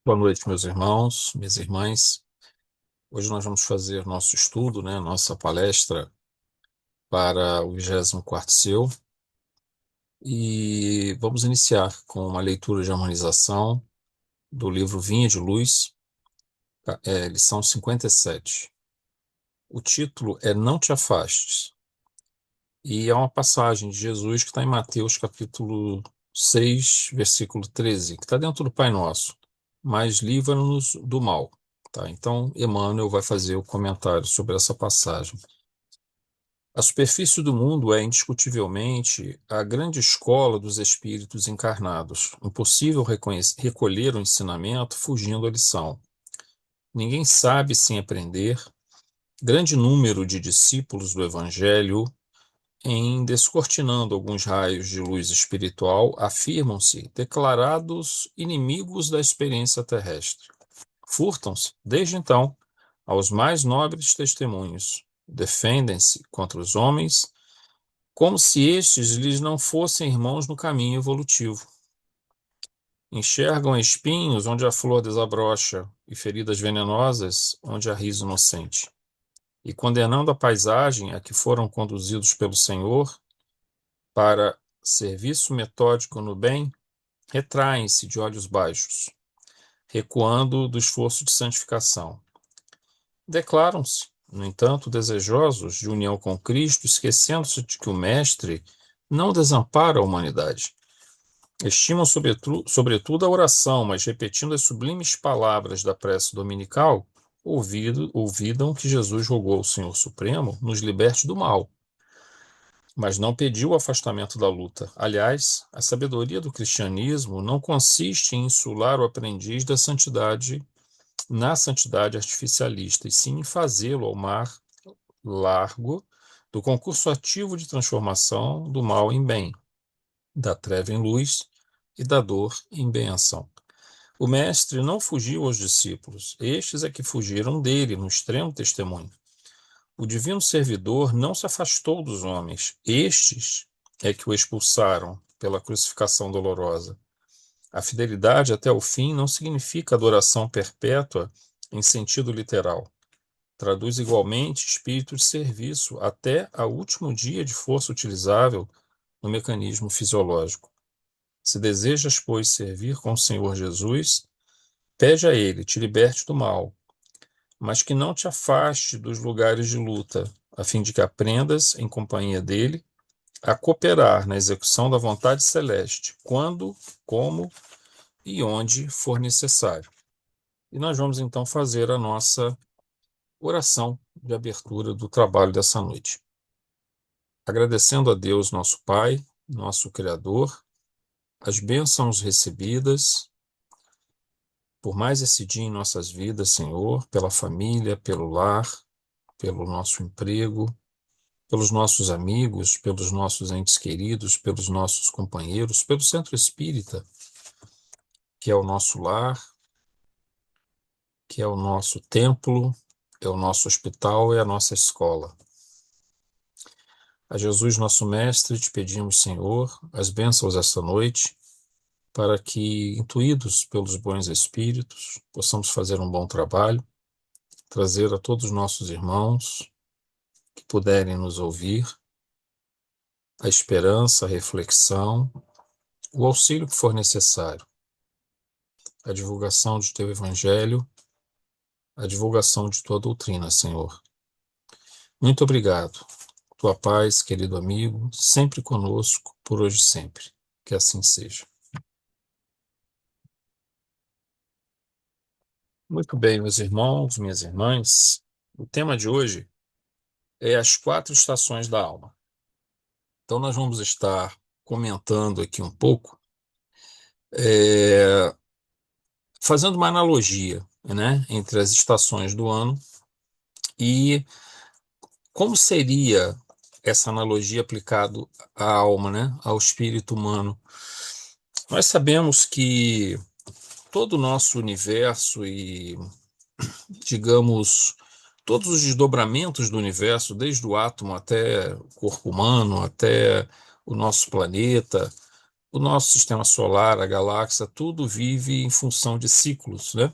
Boa noite, meus irmãos, minhas irmãs. Hoje nós vamos fazer nosso estudo, nossa palestra para o 24º Seu, e vamos iniciar com uma leitura de harmonização do livro Vinha de Luz, lição 57. O título é Não Te Afastes, e é uma passagem de Jesus que está em Mateus capítulo 6, versículo 13, que está dentro do Pai Nosso. Mas livra-nos do mal. Tá? Então, Emmanuel vai fazer o comentário sobre essa passagem. A superfície do mundo é, indiscutivelmente, a grande escola dos espíritos encarnados. Impossível recolher o ensinamento fugindo à lição. Ninguém sabe sem aprender. Grande número de discípulos do Evangelho, em descortinando alguns raios de luz espiritual, afirmam-se declarados inimigos da experiência terrestre. Furtam-se, desde então, aos mais nobres testemunhos, defendem-se contra os homens, como se estes lhes não fossem irmãos no caminho evolutivo. Enxergam espinhos onde a flor desabrocha e feridas venenosas onde há riso inocente. E condenando a paisagem a que foram conduzidos pelo Senhor para serviço metódico no bem, retraem-se de olhos baixos, recuando do esforço de santificação. Declaram-se, no entanto, desejosos de união com Cristo, esquecendo-se de que o Mestre não desampara a humanidade. Estimam, sobretudo, a oração, mas repetindo as sublimes palavras da prece dominical, ouvidam que Jesus rogou ao Senhor Supremo nos liberte do mal, mas não pediu o afastamento da luta. Aliás, a sabedoria do cristianismo não consiste em insular o aprendiz da santidade na santidade artificialista, e sim em fazê-lo ao mar largo do concurso ativo de transformação do mal em bem, da treva em luz e da dor em benção. O Mestre não fugiu aos discípulos, estes é que fugiram dele no extremo testemunho. O divino servidor não se afastou dos homens, estes é que o expulsaram pela crucificação dolorosa. A fidelidade até o fim não significa adoração perpétua em sentido literal. Traduz igualmente espírito de serviço até ao último dia de força utilizável no mecanismo fisiológico. Se desejas, pois, servir com o Senhor Jesus, pede a Ele, te liberte do mal, mas que não te afaste dos lugares de luta, a fim de que aprendas, em companhia dele, a cooperar na execução da vontade celeste, quando, como e onde for necessário. E nós vamos então fazer a nossa oração de abertura do trabalho dessa noite. Agradecendo a Deus, nosso Pai, nosso Criador, as bênçãos recebidas por mais esse dia em nossas vidas, Senhor, pela família, pelo lar, pelo nosso emprego, pelos nossos amigos, pelos nossos entes queridos, pelos nossos companheiros, pelo Centro Espírita, que é o nosso lar, que é o nosso templo, é o nosso hospital, é a nossa escola. A Jesus, nosso Mestre, te pedimos, Senhor, as bênçãos esta noite, para que, intuídos pelos bons espíritos, possamos fazer um bom trabalho, trazer a todos os nossos irmãos que puderem nos ouvir a esperança, a reflexão, o auxílio que for necessário, a divulgação de teu Evangelho, a divulgação de tua doutrina, Senhor. Muito obrigado. Tua paz, querido amigo, sempre conosco, por hoje e sempre. Que assim seja. Muito bem, meus irmãos, minhas irmãs. O tema de hoje é as 4 estações da alma. Então, nós vamos estar comentando aqui um pouco, é, fazendo uma analogia, entre as estações do ano e como seria essa analogia aplicado à alma, ao espírito humano. Nós sabemos que todo o nosso universo e, digamos, todos os desdobramentos do universo, desde o átomo até o corpo humano, até o nosso planeta, o nosso sistema solar, a galáxia, tudo vive em função de ciclos, né?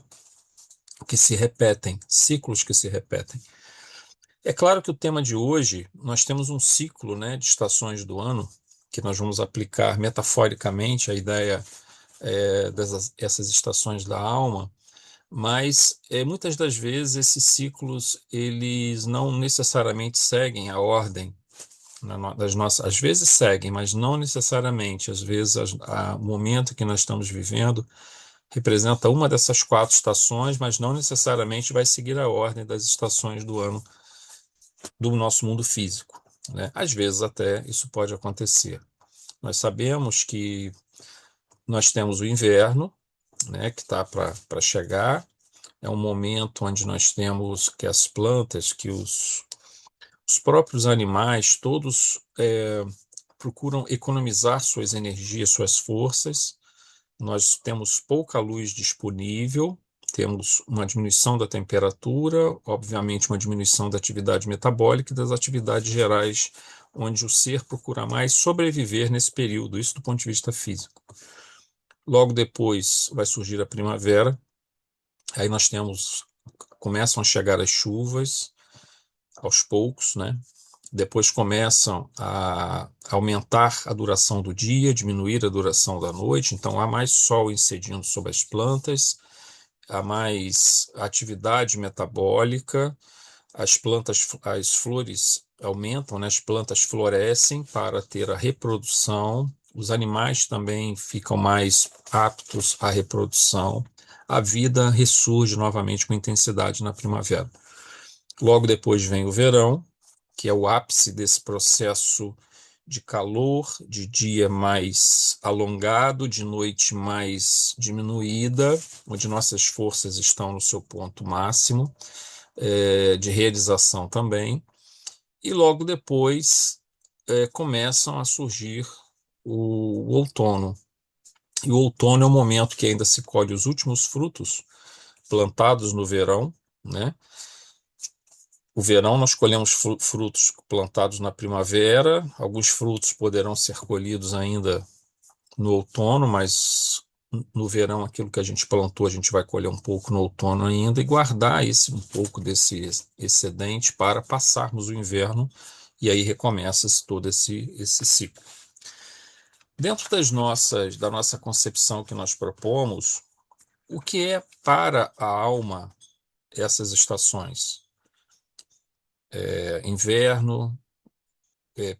Que se repetem, ciclos que se repetem. É claro que o tema de hoje, nós temos um ciclo, né, de estações do ano, que nós vamos aplicar metaforicamente a ideia essas estações da alma, mas muitas das vezes esses ciclos eles não necessariamente seguem a ordem das nossas, às vezes seguem, mas não necessariamente. Às vezes o momento que nós estamos vivendo representa uma dessas quatro estações, mas não necessariamente vai seguir a ordem das estações do ano do nosso mundo físico, né? Às vezes até isso pode acontecer. Nós sabemos que nós temos o inverno, né, que está para chegar. É um momento onde nós temos que as plantas, que os próprios animais, todos procuram economizar suas energias, suas forças. Nós temos pouca luz disponível, temos uma diminuição da temperatura, obviamente uma diminuição da atividade metabólica e das atividades gerais, onde o ser procura mais sobreviver nesse período, isso do ponto de vista físico. Logo depois vai surgir a primavera, aí começam a chegar as chuvas, aos poucos, né? Depois começam a aumentar a duração do dia, diminuir a duração da noite, então há mais sol incidindo sobre as plantas, há mais atividade metabólica, as flores aumentam, né? As plantas florescem para ter a reprodução, os animais também ficam mais aptos à reprodução, a vida ressurge novamente com intensidade na primavera. Logo depois vem o verão, que é o ápice desse processo de calor, de dia mais alongado, de noite mais diminuída, onde nossas forças estão no seu ponto máximo, de realização também. E logo depois começam a surgir o outono. E o outono é o momento que ainda se colhe os últimos frutos plantados no verão, né? O verão nós colhemos frutos plantados na primavera, alguns frutos poderão ser colhidos ainda no outono, mas no verão aquilo que a gente plantou a gente vai colher um pouco no outono ainda e guardar um pouco desse excedente para passarmos o inverno e aí recomeça-se todo esse ciclo. Dentro da nossa concepção que nós propomos, o que é para a alma essas estações? Inverno,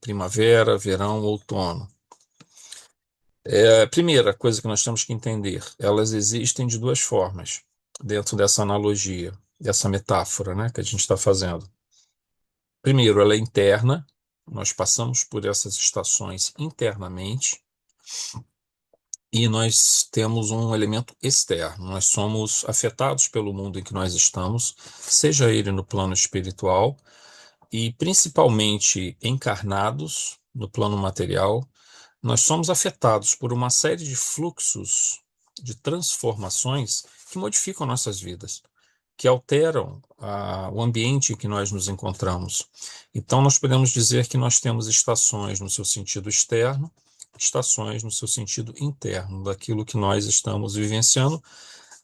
primavera, verão, outono. A primeira coisa que nós temos que entender, elas existem de duas formas, dentro dessa analogia, dessa metáfora, né, que a gente está fazendo. Primeiro, ela é interna, nós passamos por essas estações internamente, e nós temos um elemento externo, nós somos afetados pelo mundo em que nós estamos, seja ele no plano espiritual, e principalmente encarnados no plano material, nós somos afetados por uma série de fluxos de transformações que modificam nossas vidas, que alteram o ambiente em que nós nos encontramos. Então, nós podemos dizer que nós temos estações no seu sentido externo, estações no seu sentido interno, daquilo que nós estamos vivenciando.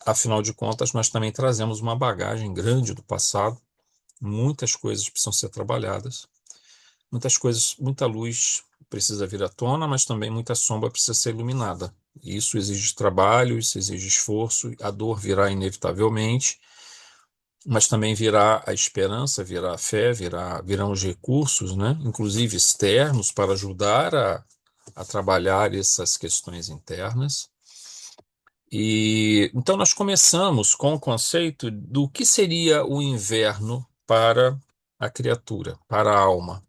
Afinal de contas, nós também trazemos uma bagagem grande do passado, muitas coisas precisam ser trabalhadas, muitas coisas, muita luz precisa vir à tona, mas também muita sombra precisa ser iluminada. Isso exige trabalho, isso exige esforço, a dor virá inevitavelmente, mas também virá a esperança, virá a fé, virão os recursos, né? Inclusive externos, para ajudar a trabalhar essas questões internas. E então nós começamos com o conceito do que seria o inverno para a criatura, para a alma.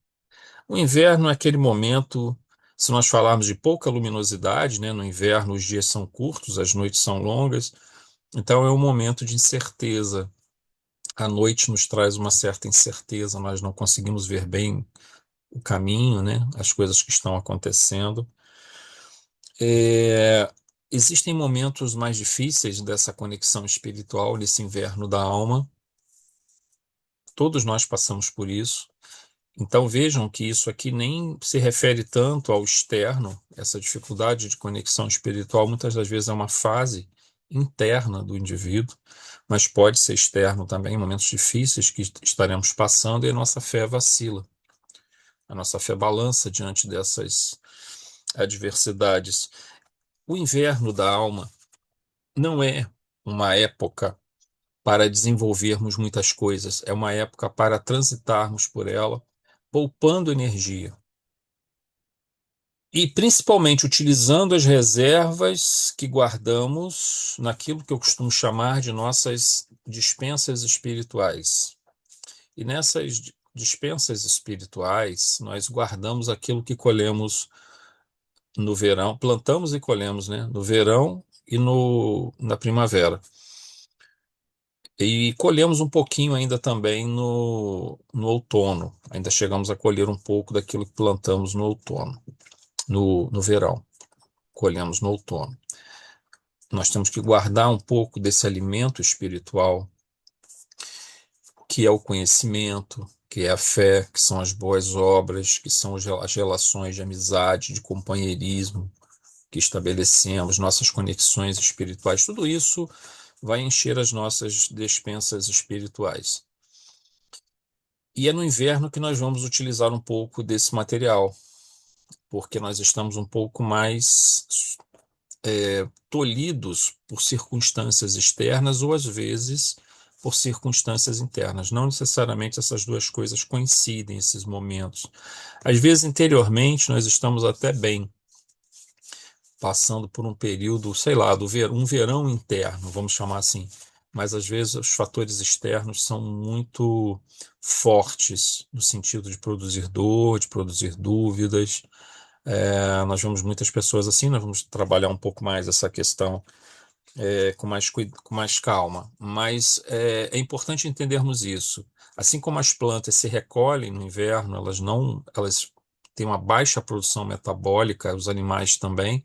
O inverno é aquele momento, se nós falarmos de pouca luminosidade, né? No inverno os dias são curtos, as noites são longas, então é um momento de incerteza. A noite nos traz uma certa incerteza, nós não conseguimos ver bem o caminho, né? As coisas que estão acontecendo. Existem momentos mais difíceis dessa conexão espiritual, nesse inverno da alma. Todos nós passamos por isso. Então vejam que isso aqui nem se refere tanto ao externo, essa dificuldade de conexão espiritual muitas das vezes é uma fase interna do indivíduo, mas pode ser externo também, em momentos difíceis que estaremos passando e a nossa fé vacila, a nossa fé balança diante dessas adversidades. O inverno da alma não é uma época para desenvolvermos muitas coisas, é uma época para transitarmos por ela, poupando energia. E principalmente utilizando as reservas que guardamos naquilo que eu costumo chamar de nossas dispensas espirituais. E nessas dispensas espirituais, nós guardamos aquilo que colhemos no verão, plantamos e colhemos, né? No verão e na primavera. E colhemos um pouquinho ainda também no outono. Ainda chegamos a colher um pouco daquilo que plantamos no outono, no verão. Colhemos no outono. Nós temos que guardar um pouco desse alimento espiritual, que é o conhecimento, que é a fé, que são as boas obras, que são as relações de amizade, de companheirismo que estabelecemos, nossas conexões espirituais. Tudo isso vai encher as nossas despensas espirituais. E é no inverno que nós vamos utilizar um pouco desse material, porque nós estamos um pouco mais tolhidos por circunstâncias externas ou às vezes por circunstâncias internas. Não necessariamente essas duas coisas coincidem, esses momentos. Às vezes, interiormente, nós estamos até bem, passando por um período, sei lá, um verão interno, vamos chamar assim. Mas às vezes os fatores externos são muito fortes no sentido de produzir dor, de produzir dúvidas. Nós vemos muitas pessoas assim, nós vamos trabalhar um pouco mais essa questão com mais calma. Mas é importante entendermos isso. Assim como as plantas se recolhem no inverno, elas têm uma baixa produção metabólica, os animais também,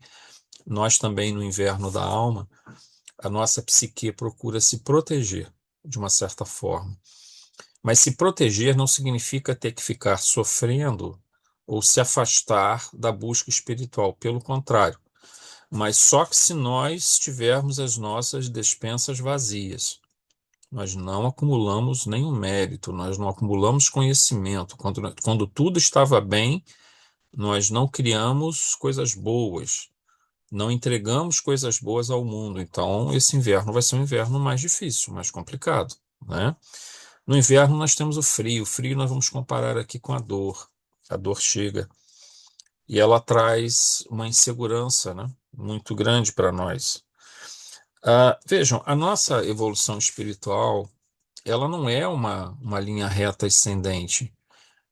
nós também no inverno da alma, a nossa psique procura se proteger de uma certa forma. Mas se proteger não significa ter que ficar sofrendo ou se afastar da busca espiritual, pelo contrário. Mas só que se nós tivermos as nossas despensas vazias, nós não acumulamos nenhum mérito, nós não acumulamos conhecimento. Quando tudo estava bem, nós não criamos coisas boas, não entregamos coisas boas ao mundo. Então, esse inverno vai ser um inverno mais difícil, mais complicado, né? No inverno nós temos o frio. O frio nós vamos comparar aqui com a dor. A dor chega e ela traz uma insegurança, né, muito grande para nós. Vejam, a nossa evolução espiritual, ela não é uma linha reta ascendente.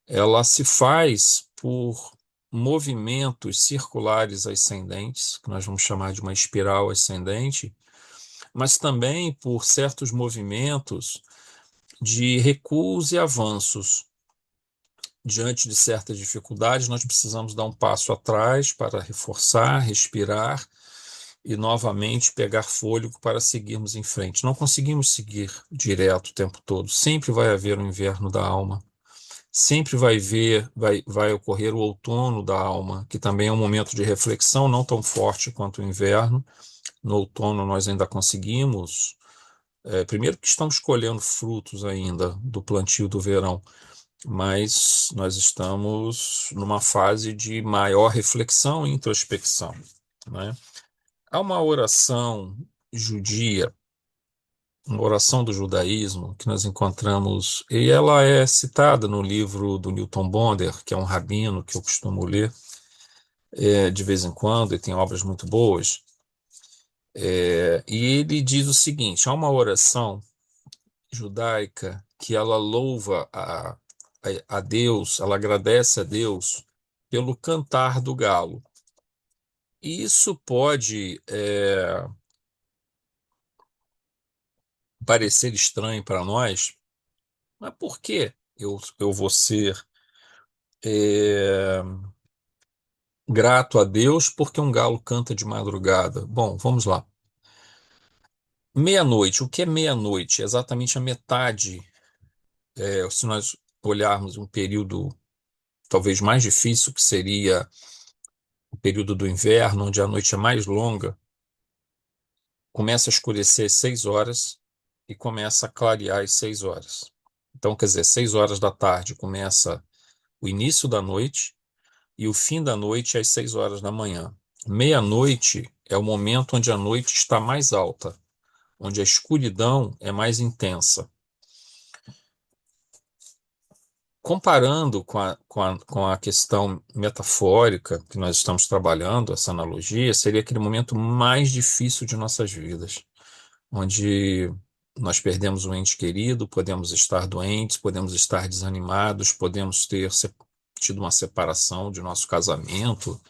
Ela se faz por movimentos circulares ascendentes, que nós vamos chamar de uma espiral ascendente, mas também por certos movimentos de recuos e avanços. Diante de certas dificuldades, nós precisamos dar um passo atrás para reforçar, respirar e novamente pegar fôlego para seguirmos em frente. Não conseguimos seguir direto o tempo todo. Sempre vai haver um inverno da alma. Sempre vai ocorrer o outono da alma, que também é um momento de reflexão não tão forte quanto o inverno. No outono nós ainda conseguimos, primeiro que estamos colhendo frutos ainda do plantio do verão, mas nós estamos numa fase de maior reflexão e introspecção, né? Há uma oração judia, uma oração do judaísmo que nós encontramos, e ela é citada no livro do Newton Bonder, que é um rabino que eu costumo ler de vez em quando, e tem obras muito boas. E ele diz o seguinte: há uma oração judaica que ela louva a Deus, ela agradece a Deus pelo cantar do galo. E isso pode parecer estranho para nós, mas por que eu vou ser é, grato a Deus porque um galo canta de madrugada? Bom, vamos lá. Meia-noite, o que é meia-noite? É exatamente a metade, se nós olharmos um período talvez mais difícil, que seria o período do inverno, onde a noite é mais longa, começa a escurecer às 6 horas e começa a clarear às 6 horas. Então, quer dizer, 6 horas da tarde começa o início da noite e o fim da noite é às 6 horas da manhã. Meia-noite é o momento onde a noite está mais alta, onde a escuridão é mais intensa. Comparando com a questão metafórica que nós estamos trabalhando, essa analogia, seria aquele momento mais difícil de nossas vidas, onde nós perdemos um ente querido, podemos estar doentes, podemos estar desanimados, podemos ter tido uma separação de nosso casamento,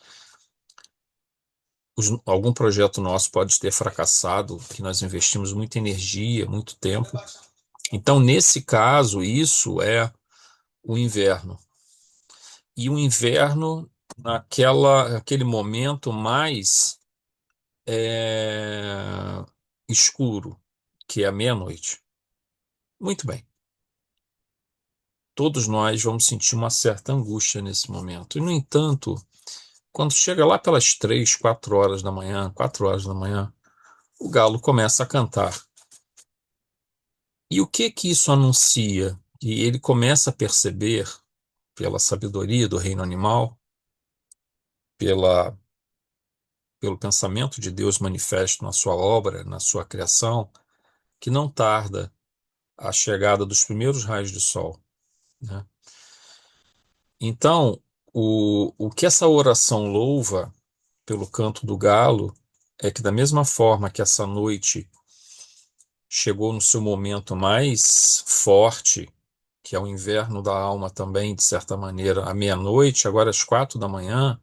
algum projeto nosso pode ter fracassado, que nós investimos muita energia, muito tempo. Então, nesse caso, isso é o inverno. E o inverno, aquele momento mais é, escuro, que é a meia-noite. Muito bem. Todos nós vamos sentir uma certa angústia nesse momento. E, no entanto, quando chega lá pelas 3, 4 horas da manhã, 4 horas da manhã, o galo começa a cantar. E o que que isso anuncia? E ele começa a perceber, pela sabedoria do reino animal, pela, pelo pensamento de Deus manifesto na sua obra, na sua criação, que não tarda a chegada dos primeiros raios de sol, né? Então, o que essa oração louva pelo canto do galo é que, da mesma forma que essa noite chegou no seu momento mais forte, que é o inverno da alma também, de certa maneira, à meia-noite, agora às 4 da manhã,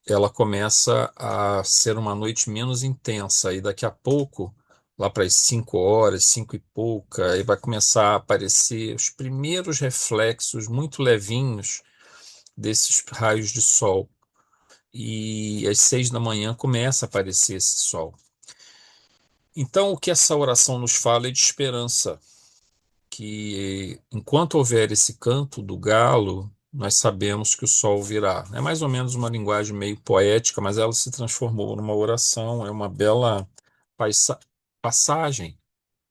ela começa a ser uma noite menos intensa, e daqui a pouco, lá para as 5 horas, 5 e pouca, aí vai começar a aparecer os primeiros reflexos muito levinhos desses raios de sol. E às 6 da manhã começa a aparecer esse sol. Então, o que essa oração nos fala é de esperança, que enquanto houver esse canto do galo, nós sabemos que o sol virá. É mais ou menos uma linguagem meio poética, mas ela se transformou numa oração, é uma bela paisa- passagem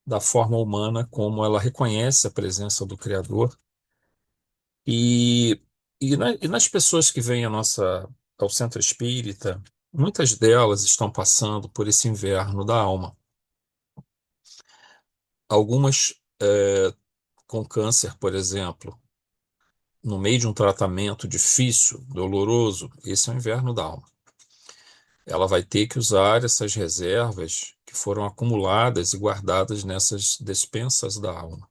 da forma humana como ela reconhece a presença do Criador. E, e nas pessoas que vêm ao centro espírita, muitas delas estão passando por esse inverno da alma. Algumas com câncer, por exemplo, no meio de um tratamento difícil, doloroso, esse é o inverno da alma. Ela vai ter que usar essas reservas que foram acumuladas e guardadas nessas despensas da alma.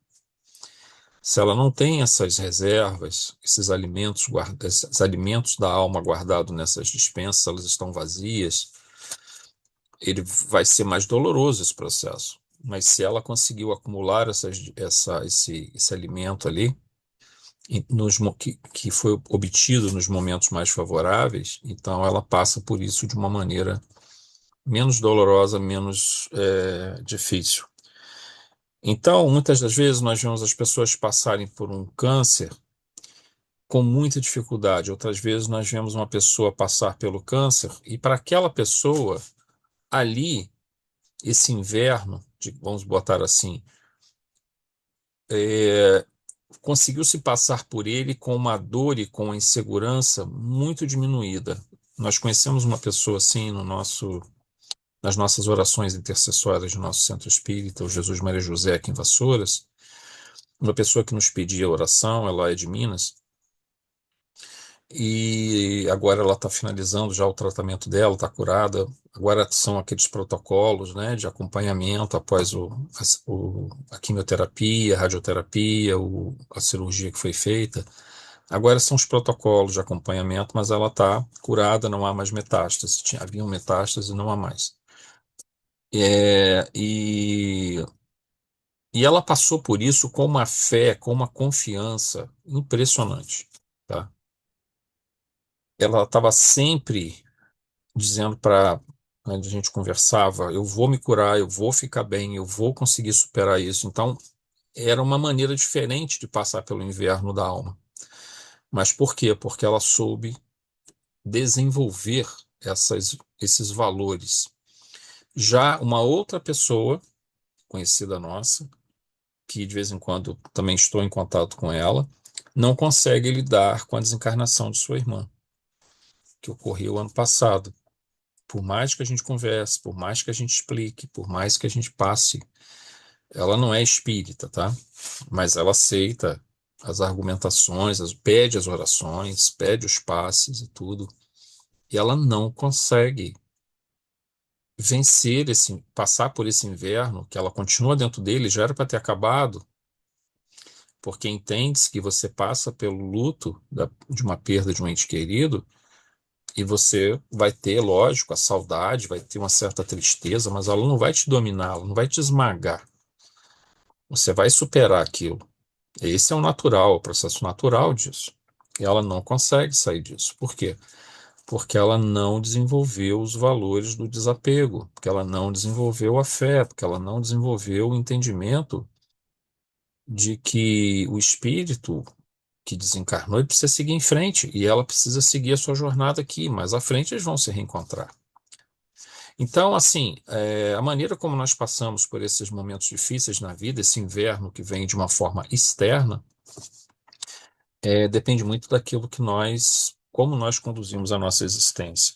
Se ela não tem essas reservas, esses alimentos da alma guardados nessas despensas, elas estão vazias, ele vai ser mais doloroso esse processo. Mas se ela conseguiu acumular esse alimento ali, que foi obtido nos momentos mais favoráveis, então ela passa por isso de uma maneira menos dolorosa, menos difícil. Então, muitas das vezes nós vemos as pessoas passarem por um câncer com muita dificuldade. Outras vezes nós vemos uma pessoa passar pelo câncer e para aquela pessoa ali, esse inverno, vamos botar assim, conseguiu se passar por ele com uma dor e com uma insegurança muito diminuída. Nós conhecemos uma pessoa assim nas nossas orações intercessórias do nosso centro espírita, o Jesus Maria José aqui em Vassouras, uma pessoa que nos pedia oração, ela é de Minas, e agora ela está finalizando já o tratamento dela, está curada. Agora são aqueles protocolos, né, de acompanhamento após a quimioterapia, a radioterapia, a cirurgia que foi feita. Agora são os protocolos de acompanhamento, mas ela está curada, não há mais metástase. Haviam metástase, não há mais. E ela passou por isso com uma fé, com uma confiança impressionante, tá? Ela estava sempre dizendo para quando a gente conversava, eu vou me curar, eu vou ficar bem, eu vou conseguir superar isso. Então, era uma maneira diferente de passar pelo inverno da alma. Mas por quê? Porque ela soube desenvolver esses valores. Já uma outra pessoa, conhecida nossa, que de vez em quando também estou em contato com ela, não consegue lidar com a desencarnação de sua irmã, que ocorreu ano passado. Por mais que a gente converse, por mais que a gente explique, por mais que a gente passe, ela não é espírita, tá? Mas ela aceita as argumentações, pede as orações, pede os passes e tudo, e ela não consegue vencer passar por esse inverno, que ela continua dentro dele, já era para ter acabado, porque entende-se que você passa pelo luto de uma perda de um ente querido, e você vai ter, lógico, a saudade, vai ter uma certa tristeza, mas ela não vai te dominar, ela não vai te esmagar. Você vai superar aquilo. Esse é o natural, o processo natural disso. E ela não consegue sair disso. Por quê? Porque ela não desenvolveu os valores do desapego, porque ela não desenvolveu a fé, porque ela não desenvolveu o entendimento de que o espírito que desencarnou ele precisa seguir em frente e ela precisa seguir a sua jornada aqui, mas à frente eles vão se reencontrar. Então, assim, a maneira como nós passamos por esses momentos difíceis na vida, esse inverno que vem de uma forma externa, depende muito daquilo como nós conduzimos a nossa existência.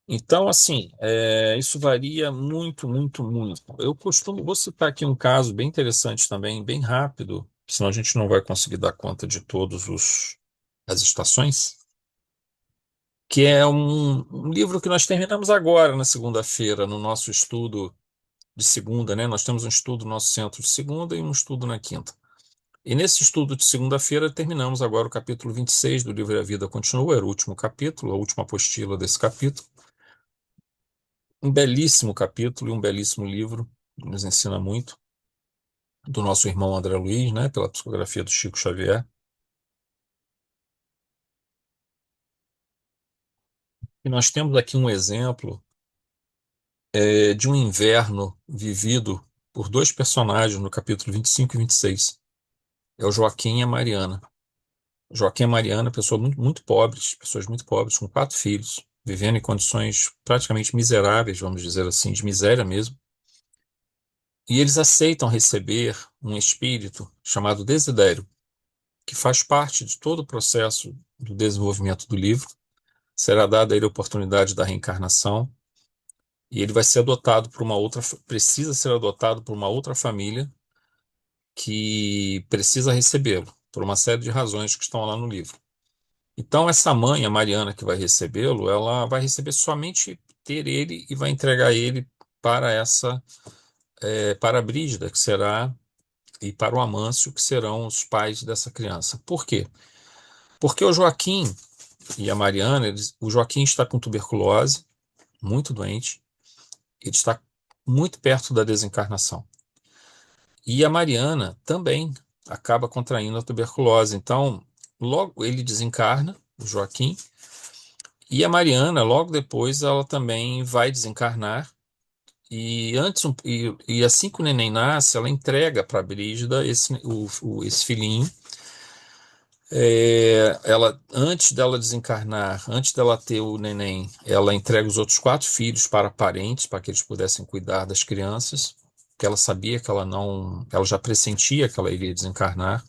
Então, assim, isso varia muito, muito, muito. Vou citar aqui um caso bem interessante também, bem rápido, senão a gente não vai conseguir dar conta de todos as estações, que é um livro que nós terminamos agora na segunda-feira, no nosso estudo de segunda, né? Nós temos um estudo no nosso centro de segunda e um estudo na quinta. E nesse estudo de segunda-feira terminamos agora o capítulo 26 do livro A Vida Continua, era o último capítulo, a última apostila desse capítulo. Um belíssimo capítulo e um belíssimo livro, nos ensina muito, do nosso irmão André Luiz, né, pela psicografia do Chico Xavier. E nós temos aqui um exemplo de um inverno vivido por dois personagens no capítulo 25 e 26. É o Joaquim e a Mariana. Joaquim e a Mariana, pessoas muito pobres, com quatro filhos, vivendo em condições praticamente miseráveis, vamos dizer assim, de miséria mesmo. E eles aceitam receber um espírito chamado Desidério, que faz parte de todo o processo do desenvolvimento do livro. Será dada a ele a oportunidade da reencarnação e ele vai ser adotado por precisa ser adotado por uma outra família que precisa recebê-lo, por uma série de razões que estão lá no livro. Então, essa mãe, a Mariana, que vai recebê-lo, ela vai receber somente ter ele e vai entregar ele para para a Brígida, que será, e para o Amâncio, que serão os pais dessa criança. Por quê? Porque o Joaquim e a Mariana, o Joaquim está com tuberculose, muito doente, ele está muito perto da desencarnação. E a Mariana também acaba contraindo a tuberculose. Então, logo ele desencarna, o Joaquim, e a Mariana, logo depois, ela também vai desencarnar. E assim que o neném nasce, ela entrega para a Brígida esse filhinho. Antes dela desencarnar, antes dela ter o neném, ela entrega os outros quatro filhos para parentes, para que eles pudessem cuidar das crianças, porque ela sabia que ela já pressentia que ela iria desencarnar.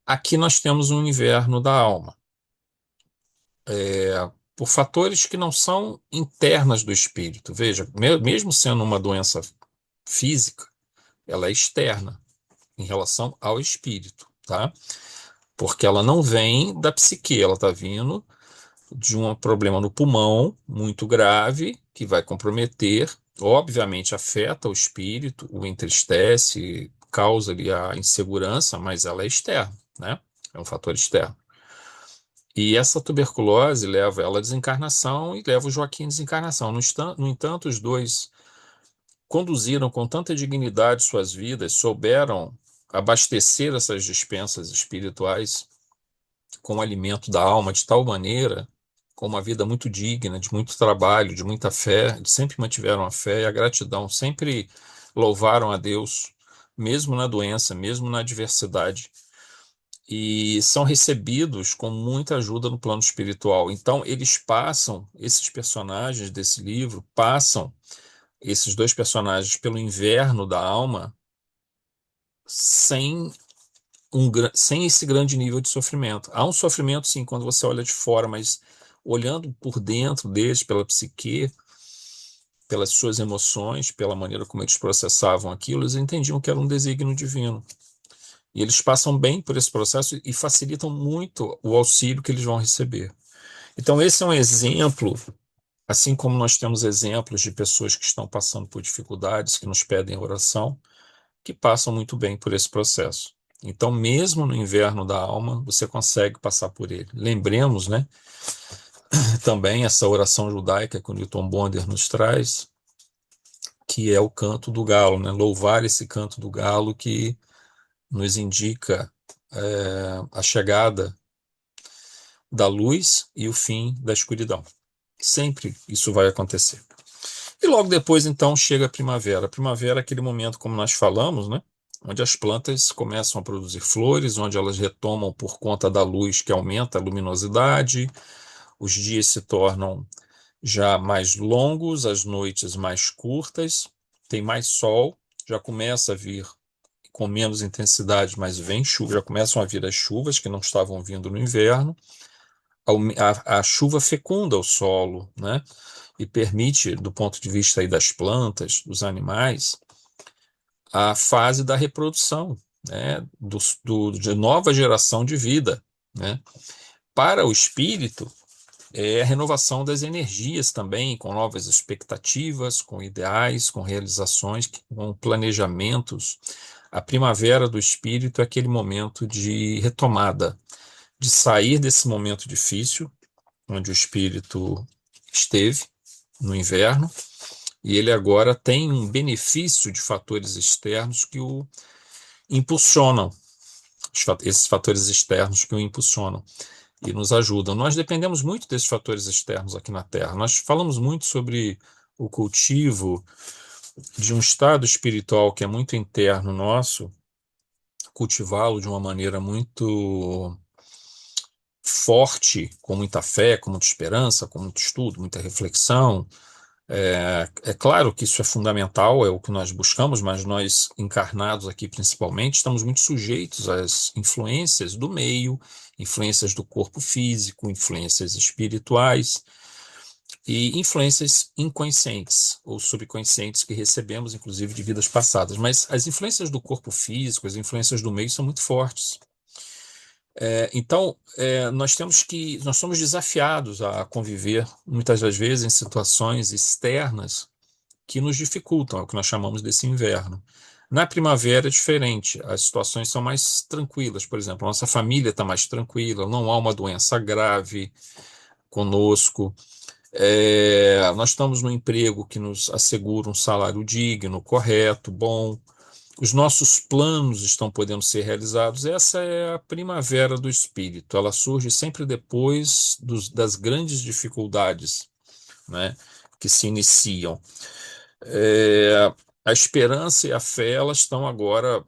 Aqui nós temos um inverno da alma, por fatores que não são internas do espírito. Veja, mesmo sendo uma doença física, ela é externa em relação ao espírito, tá? Porque ela não vem da psique, ela está vindo de um problema no pulmão muito grave que vai comprometer, obviamente afeta o espírito, o entristece, causa ali a insegurança, mas ela é externa, né? É um fator externo. E essa tuberculose leva ela à desencarnação e leva o Joaquim à desencarnação. No entanto, os dois conduziram com tanta dignidade suas vidas, souberam abastecer essas dispensas espirituais com o alimento da alma de tal maneira, com uma vida muito digna, de muito trabalho, de muita fé, eles sempre mantiveram a fé e a gratidão, sempre louvaram a Deus, mesmo na doença, mesmo na adversidade. e são recebidos com muita ajuda no plano espiritual. Então, esses personagens desse livro passam, esses dois personagens, pelo inverno da alma sem sem esse grande nível de sofrimento. Há um sofrimento, sim, quando você olha de fora, mas olhando por dentro deles, pela psique, pelas suas emoções, pela maneira como eles processavam aquilo, eles entendiam que era um desígnio divino. E eles passam bem por esse processo e facilitam muito o auxílio que eles vão receber. Então, esse é um exemplo, assim como nós temos exemplos de pessoas que estão passando por dificuldades, que nos pedem oração, que passam muito bem por esse processo. Então, mesmo no inverno da alma, você consegue passar por ele. Lembremos, né, também essa oração judaica que o Newton Bonder nos traz, que é o canto do galo, né? Louvar esse canto do galo que nos indica a chegada da luz e o fim da escuridão. Sempre isso vai acontecer. E logo depois, então, chega a primavera. A primavera é aquele momento, como nós falamos, né? Onde as plantas começam a produzir flores, onde elas retomam por conta da luz que aumenta a luminosidade, os dias se tornam já mais longos, as noites mais curtas, tem mais sol, já começa a vir com menos intensidade, mas vem chuva, já começam a vir as chuvas que não estavam vindo no inverno. A chuva fecunda o solo, né? E permite, do ponto de vista aí das plantas, dos animais, a fase da reprodução, né? De nova geração de vida, né? Para o espírito, é a renovação das energias também, com novas expectativas, com ideais, com realizações, com planejamentos. A primavera do espírito é aquele momento de retomada, de sair desse momento difícil, onde o espírito esteve no inverno, e ele agora tem um benefício de fatores externos que o impulsionam, esses fatores externos que o impulsionam e nos ajudam. Nós dependemos muito desses fatores externos aqui na Terra. Nós falamos muito sobre o cultivo de um estado espiritual que é muito interno nosso, cultivá-lo de uma maneira muito forte, com muita fé, com muita esperança, com muito estudo, muita reflexão. É claro que isso é fundamental, é o que nós buscamos, mas nós, encarnados aqui principalmente, estamos muito sujeitos às influências do meio, influências do corpo físico, influências espirituais e influências inconscientes ou subconscientes que recebemos, inclusive, de vidas passadas. Mas as influências do corpo físico, as influências do meio são muito fortes. Então, nós somos desafiados a conviver, muitas das vezes, em situações externas que nos dificultam, é o que nós chamamos desse inverno. Na primavera é diferente, as situações são mais tranquilas, por exemplo, a nossa família está mais tranquila, não há uma doença grave conosco, nós estamos no emprego que nos assegura um salário digno, correto, bom, os nossos planos estão podendo ser realizados. Essa é a primavera do espírito, ela surge sempre depois das grandes dificuldades, né, que se iniciam. A esperança e a fé, elas estão agora,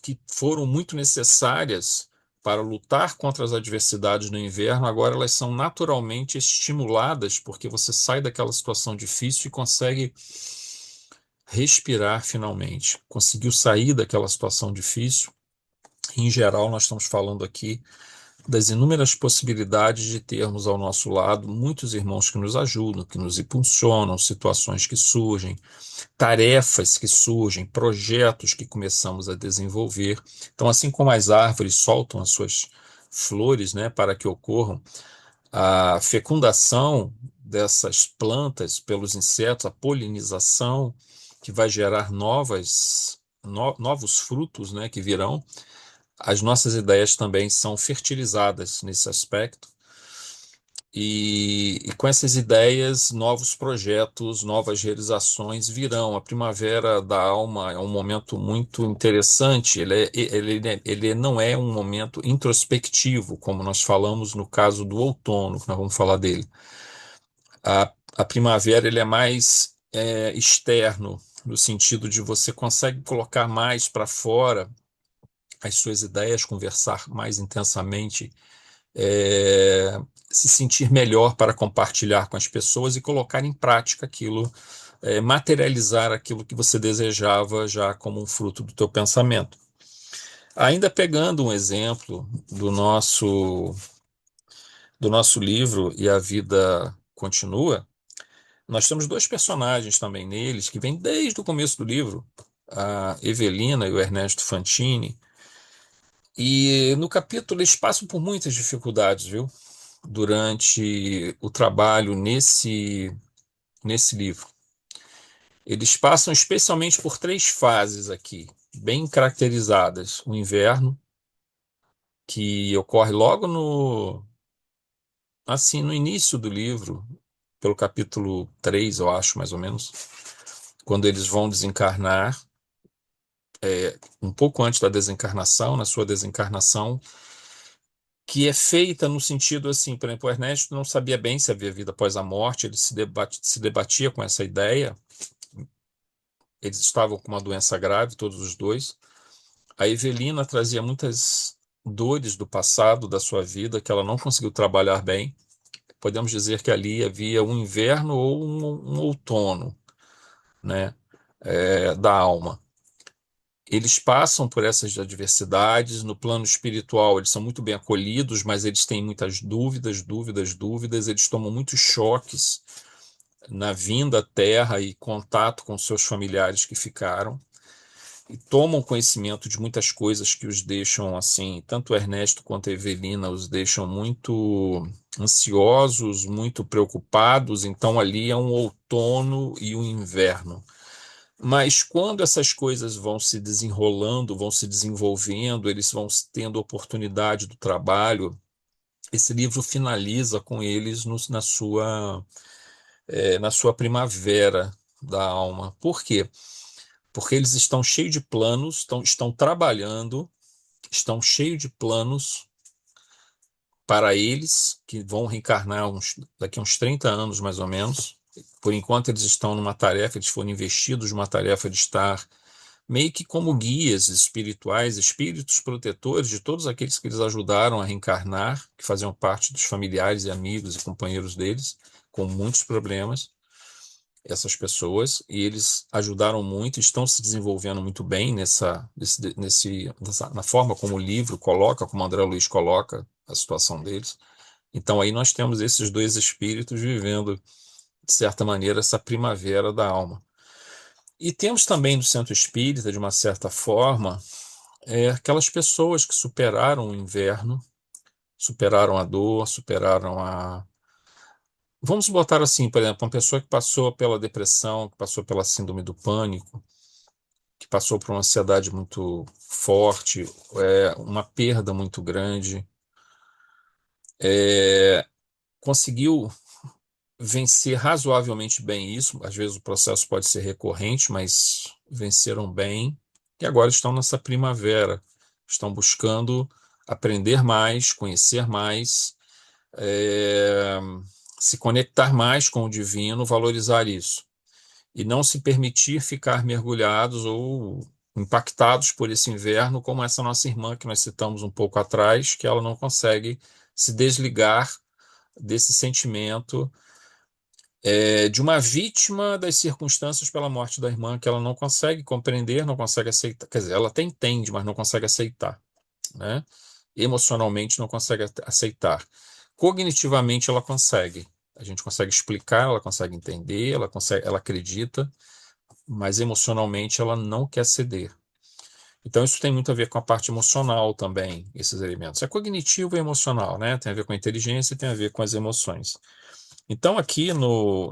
que foram muito necessárias para lutar contra as adversidades no inverno, agora elas são naturalmente estimuladas, porque você sai daquela situação difícil e consegue respirar finalmente. Conseguiu sair daquela situação difícil. Em geral, nós estamos falando aqui das inúmeras possibilidades de termos ao nosso lado muitos irmãos que nos ajudam, que nos impulsionam, situações que surgem, tarefas que surgem, projetos que começamos a desenvolver. Então, assim como as árvores soltam as suas flores, né, para que ocorram a fecundação dessas plantas pelos insetos, a polinização, que vai gerar novos frutos, né, que virão. As nossas ideias também são fertilizadas nesse aspecto. E com essas ideias, novos projetos, novas realizações virão. A primavera da alma é um momento muito interessante. Ele não é um momento introspectivo, como nós falamos no caso do outono, que nós vamos falar dele. A primavera ele é mais externo, no sentido de você consegue colocar mais para fora as suas ideias, conversar mais intensamente, é, se sentir melhor para compartilhar com as pessoas e colocar em prática aquilo, materializar aquilo que você desejava já como um fruto do teu pensamento. Ainda pegando um exemplo do nosso livro E a Vida Continua, nós temos dois personagens também neles que vêm desde o começo do livro, a Evelina e o Ernesto Fantini, e no capítulo eles passam por muitas dificuldades, viu? Durante o trabalho nesse livro. Eles passam especialmente por três fases aqui, bem caracterizadas. O inverno, que ocorre logo assim, no início do livro, pelo capítulo 3, eu acho, mais ou menos, quando eles vão desencarnar, um pouco antes da desencarnação, na sua desencarnação, que é feita no sentido assim, por exemplo, o Ernesto não sabia bem se havia vida após a morte, ele se debatia com essa ideia, eles estavam com uma doença grave, todos os dois. A Evelina trazia muitas dores do passado, da sua vida, que ela não conseguiu trabalhar bem. Podemos dizer que ali havia um inverno ou um outono, né, da alma. Eles passam por essas adversidades, no plano espiritual eles são muito bem acolhidos, mas eles têm muitas dúvidas, dúvidas, dúvidas, eles tomam muitos choques na vinda à Terra e contato com seus familiares que ficaram, e tomam conhecimento de muitas coisas que os deixam assim, tanto o Ernesto quanto a Evelina os deixam muito ansiosos, muito preocupados, então ali é um outono e um inverno. Mas quando essas coisas vão se desenrolando, vão se desenvolvendo, eles vão tendo oportunidade do trabalho, esse livro finaliza com eles na sua primavera da alma. Por quê? Porque eles estão cheios de planos, estão trabalhando, estão cheios de planos para eles, que vão reencarnar daqui a uns 30 anos, mais ou menos. Por enquanto, eles estão numa tarefa, eles foram investidos numa tarefa de estar meio que como guias espirituais, espíritos protetores de todos aqueles que eles ajudaram a reencarnar, que faziam parte dos familiares e amigos e companheiros deles, com muitos problemas, essas pessoas, e eles ajudaram muito, estão se desenvolvendo muito bem na forma como o livro coloca, como o André Luiz coloca a situação deles. Então aí nós temos esses dois espíritos vivendo, de certa maneira, essa primavera da alma. E temos também no centro espírita, de uma certa forma, aquelas pessoas que superaram o inverno, superaram a dor, superaram a. Vamos botar assim, por exemplo, uma pessoa que passou pela depressão, que passou pela síndrome do pânico, que passou por uma ansiedade muito forte, uma perda muito grande, conseguiu vencer razoavelmente bem isso. Às vezes o processo pode ser recorrente, mas venceram bem e agora estão nessa primavera. Estão buscando aprender mais, conhecer mais, é, se conectar mais com o divino, valorizar isso. E não se permitir ficar mergulhados ou impactados por esse inverno, como essa nossa irmã que nós citamos um pouco atrás, que ela não consegue se desligar desse sentimento, de uma vítima das circunstâncias pela morte da irmã, que ela não consegue compreender, não consegue aceitar. Quer dizer, ela até entende, mas não consegue aceitar, né? Emocionalmente não consegue aceitar. Cognitivamente ela consegue. A gente consegue explicar, ela consegue entender, ela consegue, ela acredita, mas emocionalmente ela não quer ceder. Então isso tem muito a ver com a parte emocional também, esses elementos. É cognitivo e emocional, né? Tem a ver com a inteligência e tem a ver com as emoções. Então, aqui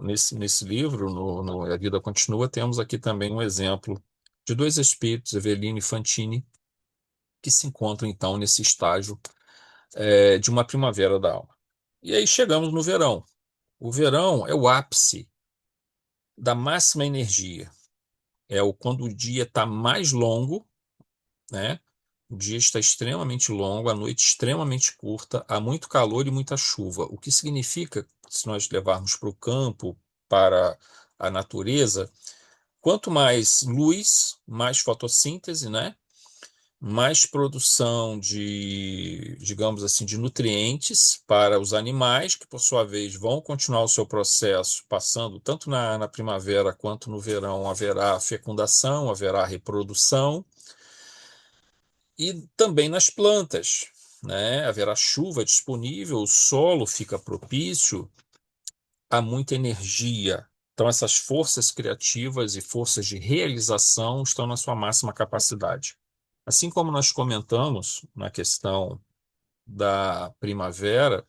nesse livro, no A Vida Continua, temos aqui também um exemplo de dois espíritos, Evelino e Fantini, que se encontram, então, nesse estágio, de uma primavera da alma. E aí chegamos no verão. O verão é o ápice da máxima energia. Quando o dia está mais longo, né? O dia está extremamente longo, a noite extremamente curta, há muito calor e muita chuva, o que significa, se nós levarmos para o campo, para a natureza, quanto mais luz, mais fotossíntese, né? mais produção de, digamos assim, de nutrientes para os animais, que por sua vez vão continuar o seu processo, passando tanto na primavera quanto no verão, haverá fecundação, haverá reprodução, e também nas plantas, né? Haverá chuva disponível, o solo fica propício, há muita energia. Então, essas forças criativas e forças de realização estão na sua máxima capacidade. Assim como nós comentamos na questão da primavera,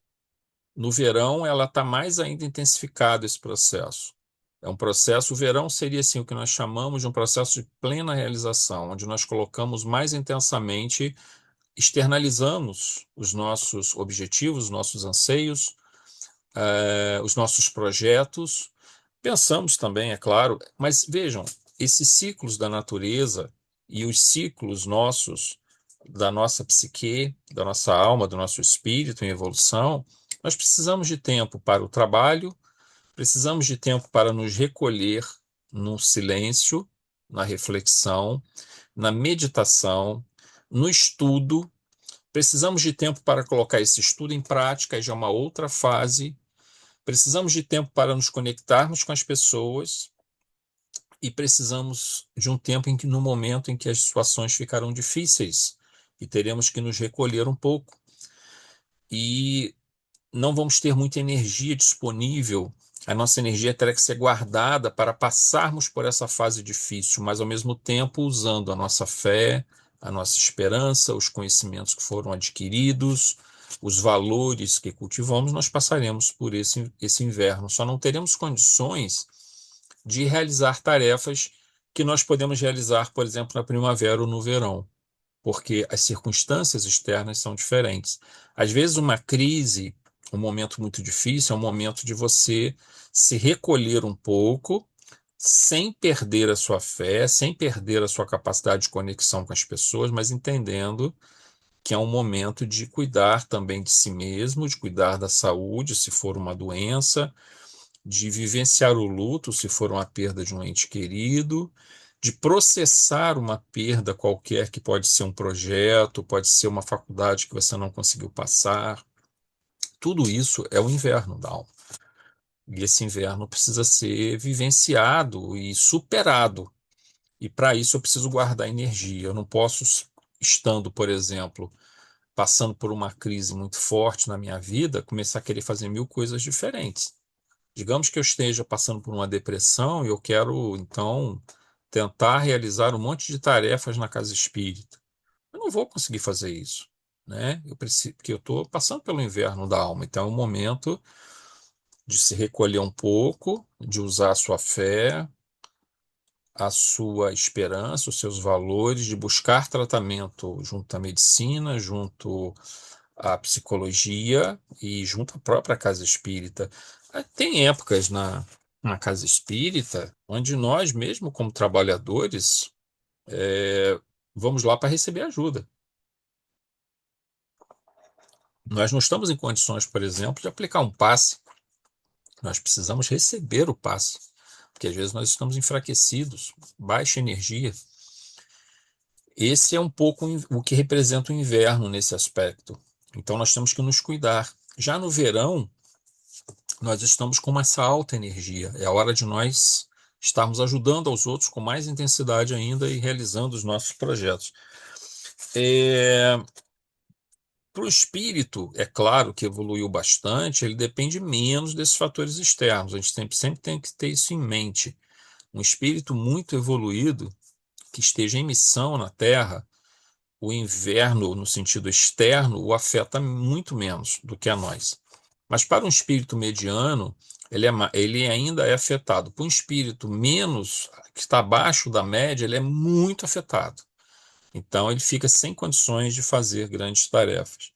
no verão ela está mais ainda intensificado esse processo. É um processo, o verão seria assim o que nós chamamos de um processo de plena realização, onde nós colocamos mais intensamente, externalizamos os nossos objetivos, os nossos anseios, os nossos projetos. Pensamos também, é claro, mas vejam, esses ciclos da natureza e os ciclos nossos, da nossa psique, da nossa alma, do nosso espírito em evolução, nós precisamos de tempo para o trabalho, precisamos de tempo para nos recolher no silêncio, na reflexão, na meditação, no estudo. Precisamos de tempo para colocar esse estudo em prática, e já é uma outra fase. Precisamos de tempo para nos conectarmos com as pessoas e precisamos de um tempo em que, no momento em que as situações ficarão difíceis e teremos que nos recolher um pouco e não vamos ter muita energia disponível. A nossa energia terá que ser guardada para passarmos por essa fase difícil, mas ao mesmo tempo usando a nossa fé, a nossa esperança, os conhecimentos que foram adquiridos, os valores que cultivamos, nós passaremos por esse inverno. Só não teremos condições de realizar tarefas que nós podemos realizar, por exemplo, na primavera ou no verão, porque as circunstâncias externas são diferentes. Às vezes, uma crise, um momento muito difícil, é um momento de você se recolher um pouco, sem perder a sua fé, sem perder a sua capacidade de conexão com as pessoas, mas entendendo que é um momento de cuidar também de si mesmo, de cuidar da saúde, se for uma doença, de vivenciar o luto, se for uma perda de um ente querido, de processar uma perda qualquer, que pode ser um projeto, pode ser uma faculdade que você não conseguiu passar. Tudo isso é o inverno da alma. E esse inverno precisa ser vivenciado e superado. E para isso eu preciso guardar energia. Eu não posso, estando, por exemplo, passando por uma crise muito forte na minha vida, começar a querer fazer mil coisas diferentes. Digamos que eu esteja passando por uma depressão e eu quero, então, tentar realizar um monte de tarefas na casa espírita. Eu não vou conseguir fazer isso, né? Eu preciso, porque eu estou passando pelo inverno da alma. Então, é um momento de se recolher um pouco, de usar a sua fé, a sua esperança, os seus valores, de buscar tratamento junto à medicina, junto à psicologia e junto à própria casa espírita. Tem épocas na casa espírita onde nós, mesmo como trabalhadores, é, vamos lá para receber ajuda. Nós não estamos em condições, por exemplo, de aplicar um passe. Nós precisamos receber o passe, porque às vezes nós estamos enfraquecidos, baixa energia. Esse é um pouco o que representa o inverno nesse aspecto. Então nós temos que nos cuidar. Já no verão, nós estamos com essa alta energia. É a hora de nós estarmos ajudando aos outros com mais intensidade ainda e realizando os nossos projetos. Para o espírito, é claro que evoluiu bastante, ele depende menos desses fatores externos. A gente sempre tem que ter isso em mente. Um espírito muito evoluído, que esteja em missão na Terra, o inverno, no sentido externo, o afeta muito menos do que a nós. Mas para um espírito mediano, ele ainda é afetado. Para um espírito menos, que está abaixo da média, ele é muito afetado. Então, ele fica sem condições de fazer grandes tarefas.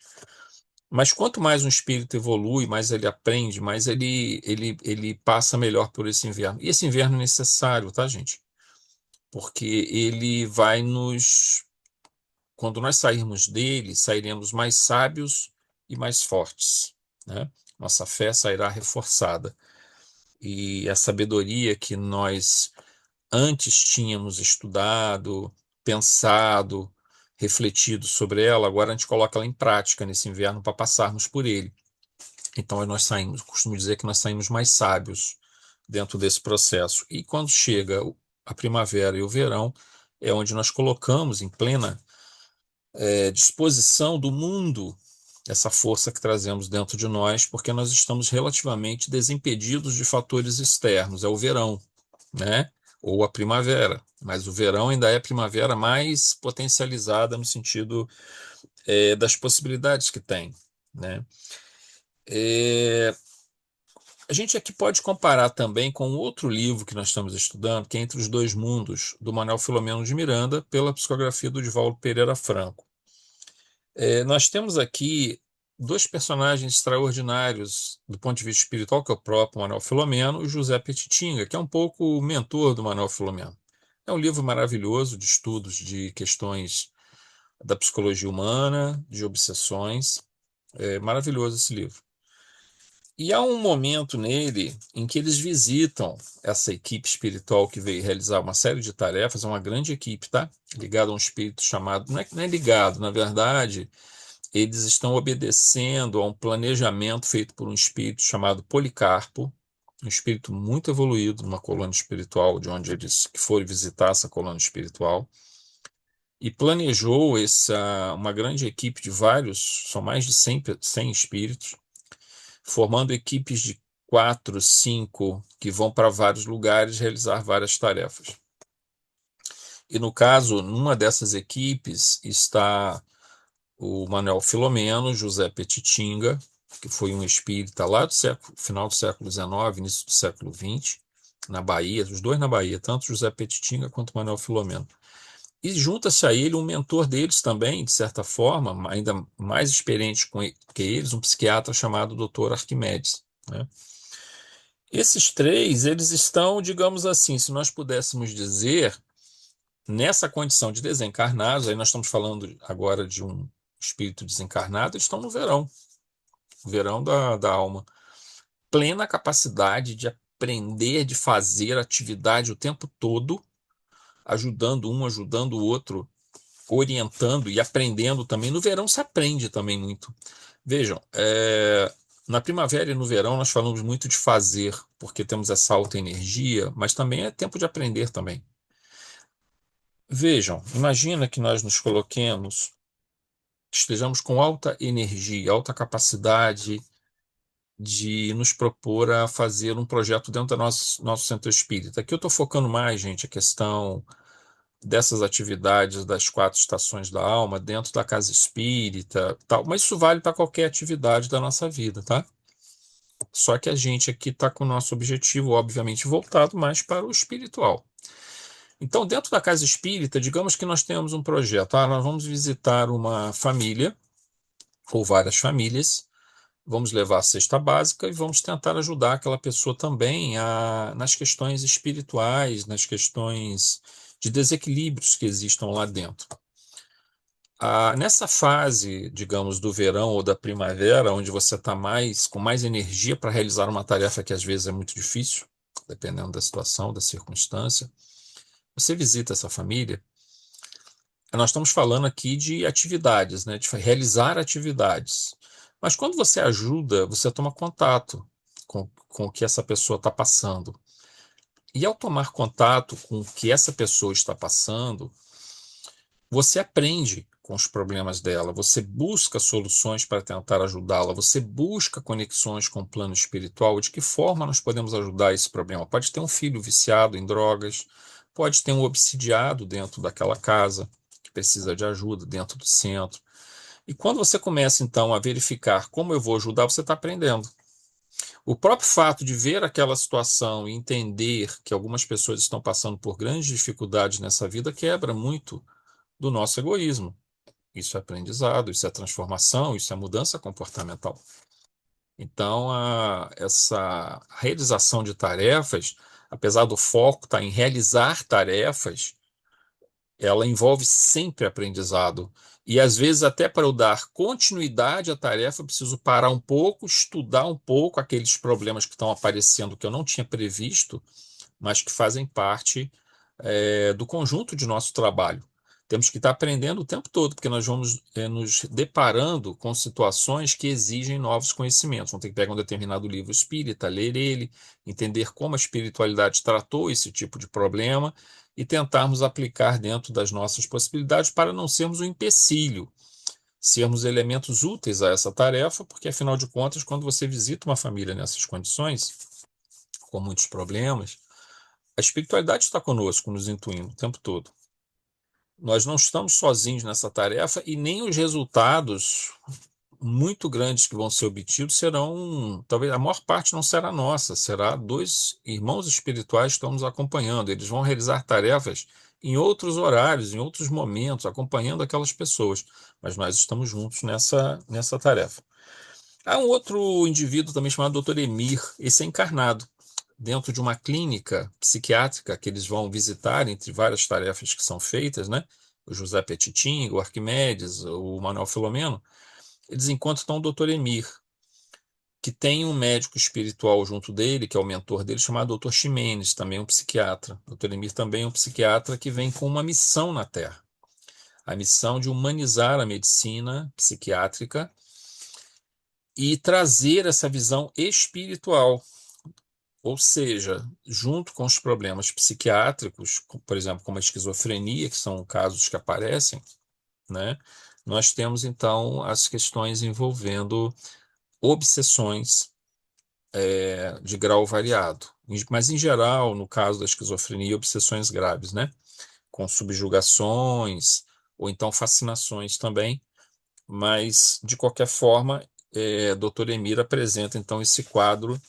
Mas quanto mais um espírito evolui, mais ele aprende, mais ele passa melhor por esse inverno. E esse inverno é necessário, tá, gente? Porque ele vai nos. Quando nós sairmos dele, sairemos mais sábios e mais fortes, né? Nossa fé sairá reforçada. E a sabedoria que nós antes tínhamos estudado, pensado, refletido sobre ela, agora a gente coloca ela em prática nesse inverno para passarmos por ele. Então nós saímos, costumo dizer que nós saímos mais sábios dentro desse processo. E quando chega a primavera e o verão, é onde nós colocamos em plena disposição do mundo essa força que trazemos dentro de nós, porque nós estamos relativamente desimpedidos de fatores externos. É o verão, né? Ou a primavera. Mas o verão ainda é a primavera mais potencializada no sentido das possibilidades que tem, né? É, a gente aqui pode comparar também com outro livro que nós estamos estudando, que é Entre os Dois Mundos, do Manuel Filomeno de Miranda, pela psicografia do Divaldo Pereira Franco. Nós temos aqui dois personagens extraordinários do ponto de vista espiritual, que é o próprio Manuel Filomeno e José Petitinga, que é um pouco o mentor do Manuel Filomeno. É um livro maravilhoso de estudos de questões da psicologia humana, de obsessões. É maravilhoso esse livro. E há um momento nele em que eles visitam essa equipe espiritual que veio realizar uma série de tarefas, é uma grande equipe, tá? Ligada a um espírito chamado, não é ligado, na verdade, eles estão obedecendo a um planejamento feito por um espírito chamado Policarpo, um espírito muito evoluído, numa colônia espiritual, de onde eles que foram visitar essa colônia espiritual, e planejou uma grande equipe de vários, são mais de 100 espíritos, formando equipes de 4, 5, que vão para vários lugares realizar várias tarefas. E no caso, numa dessas equipes está o Manuel Filomeno, José Petitinga, que foi um espírita lá do final do século XIX, início do século XX, na Bahia, os dois na Bahia, tanto José Petitinga quanto Manuel Filomeno. E junta-se a ele um mentor deles também, de certa forma, ainda mais experiente que eles, um psiquiatra chamado Dr. Arquimedes, né? Esses três, eles estão, digamos assim, se nós pudéssemos dizer, nessa condição de desencarnados, aí nós estamos falando agora de um espírito desencarnado, eles estão no verão, o verão da alma. Plena capacidade de aprender, de fazer atividade o tempo todo, ajudando um, ajudando o outro, orientando e aprendendo também. No verão se aprende também muito. Vejam, na primavera e no verão nós falamos muito de fazer, porque temos essa alta energia, mas também é tempo de aprender também. Vejam, imagina que nós nos coloquemos, que estejamos com alta energia, alta capacidade de nos propor a fazer um projeto dentro do nosso centro espírita. Aqui eu estou focando mais, gente, a questão dessas atividades das 4 estações da alma dentro da casa espírita, tal, mas isso vale para qualquer atividade da nossa vida, tá? Só que a gente aqui está com o nosso objetivo, obviamente, voltado mais para o espiritual. Então, dentro da casa espírita, digamos que nós temos um projeto. Nós vamos visitar uma família, ou várias famílias, vamos levar a cesta básica e vamos tentar ajudar aquela pessoa também nas questões espirituais, nas questões de desequilíbrios que existam lá dentro. Nessa fase, digamos, do verão ou da primavera, onde você está com mais energia para realizar uma tarefa que às vezes é muito difícil, dependendo da situação, da circunstância, você visita essa família. Nós estamos falando aqui de atividades, né, de realizar atividades. Mas quando você ajuda, você toma contato com o que essa pessoa está passando. E ao tomar contato com o que essa pessoa está passando, você aprende com os problemas dela, você busca soluções para tentar ajudá-la, você busca conexões com o plano espiritual, de que forma nós podemos ajudar esse problema. Pode ter um filho viciado em drogas, pode ter um obsidiado dentro daquela casa, que precisa de ajuda dentro do centro. E quando você começa, então, a verificar como eu vou ajudar, você está aprendendo. O próprio fato de ver aquela situação e entender que algumas pessoas estão passando por grandes dificuldades nessa vida quebra muito do nosso egoísmo. Isso é aprendizado, isso é transformação, isso é mudança comportamental. Então, essa realização de tarefas, apesar do foco estar em realizar tarefas, ela envolve sempre aprendizado. E às vezes, até para eu dar continuidade à tarefa, eu preciso parar um pouco, estudar um pouco aqueles problemas que estão aparecendo que eu não tinha previsto, mas que fazem parte, do conjunto de nosso trabalho. Temos que estar aprendendo o tempo todo, porque nós vamos nos deparando com situações que exigem novos conhecimentos. Vamos ter que pegar um determinado livro espírita, ler ele, entender como a espiritualidade tratou esse tipo de problema e tentarmos aplicar dentro das nossas possibilidades para não sermos um empecilho, sermos elementos úteis a essa tarefa, porque afinal de contas, quando você visita uma família nessas condições, com muitos problemas, a espiritualidade está conosco, nos intuindo o tempo todo. Nós não estamos sozinhos nessa tarefa e nem os resultados muito grandes que vão ser obtidos serão, talvez a maior parte não será nossa, será dois irmãos espirituais que estão nos acompanhando. Eles vão realizar tarefas em outros horários, em outros momentos, acompanhando aquelas pessoas, mas nós estamos juntos nessa tarefa. Há um outro indivíduo também chamado Dr. Emir, esse é encarnado dentro de uma clínica psiquiátrica que eles vão visitar, entre várias tarefas que são feitas, né? O José Petitin, o Arquimedes, o Manuel Filomeno, eles encontram então o Dr. Emir, que tem um médico espiritual junto dele, que é o mentor dele, chamado Dr. Ximenes, também um psiquiatra. O Dr. Emir também é um psiquiatra que vem com uma missão na Terra, a missão de humanizar a medicina psiquiátrica e trazer essa visão espiritual. Ou seja, junto com os problemas psiquiátricos, por exemplo, como a esquizofrenia, que são casos que aparecem, né? Nós temos então as questões envolvendo obsessões de grau variado. Mas, em geral, no caso da esquizofrenia, obsessões graves, né? Com subjugações ou então fascinações também. Mas, de qualquer forma, Dr. Emir apresenta então esse quadro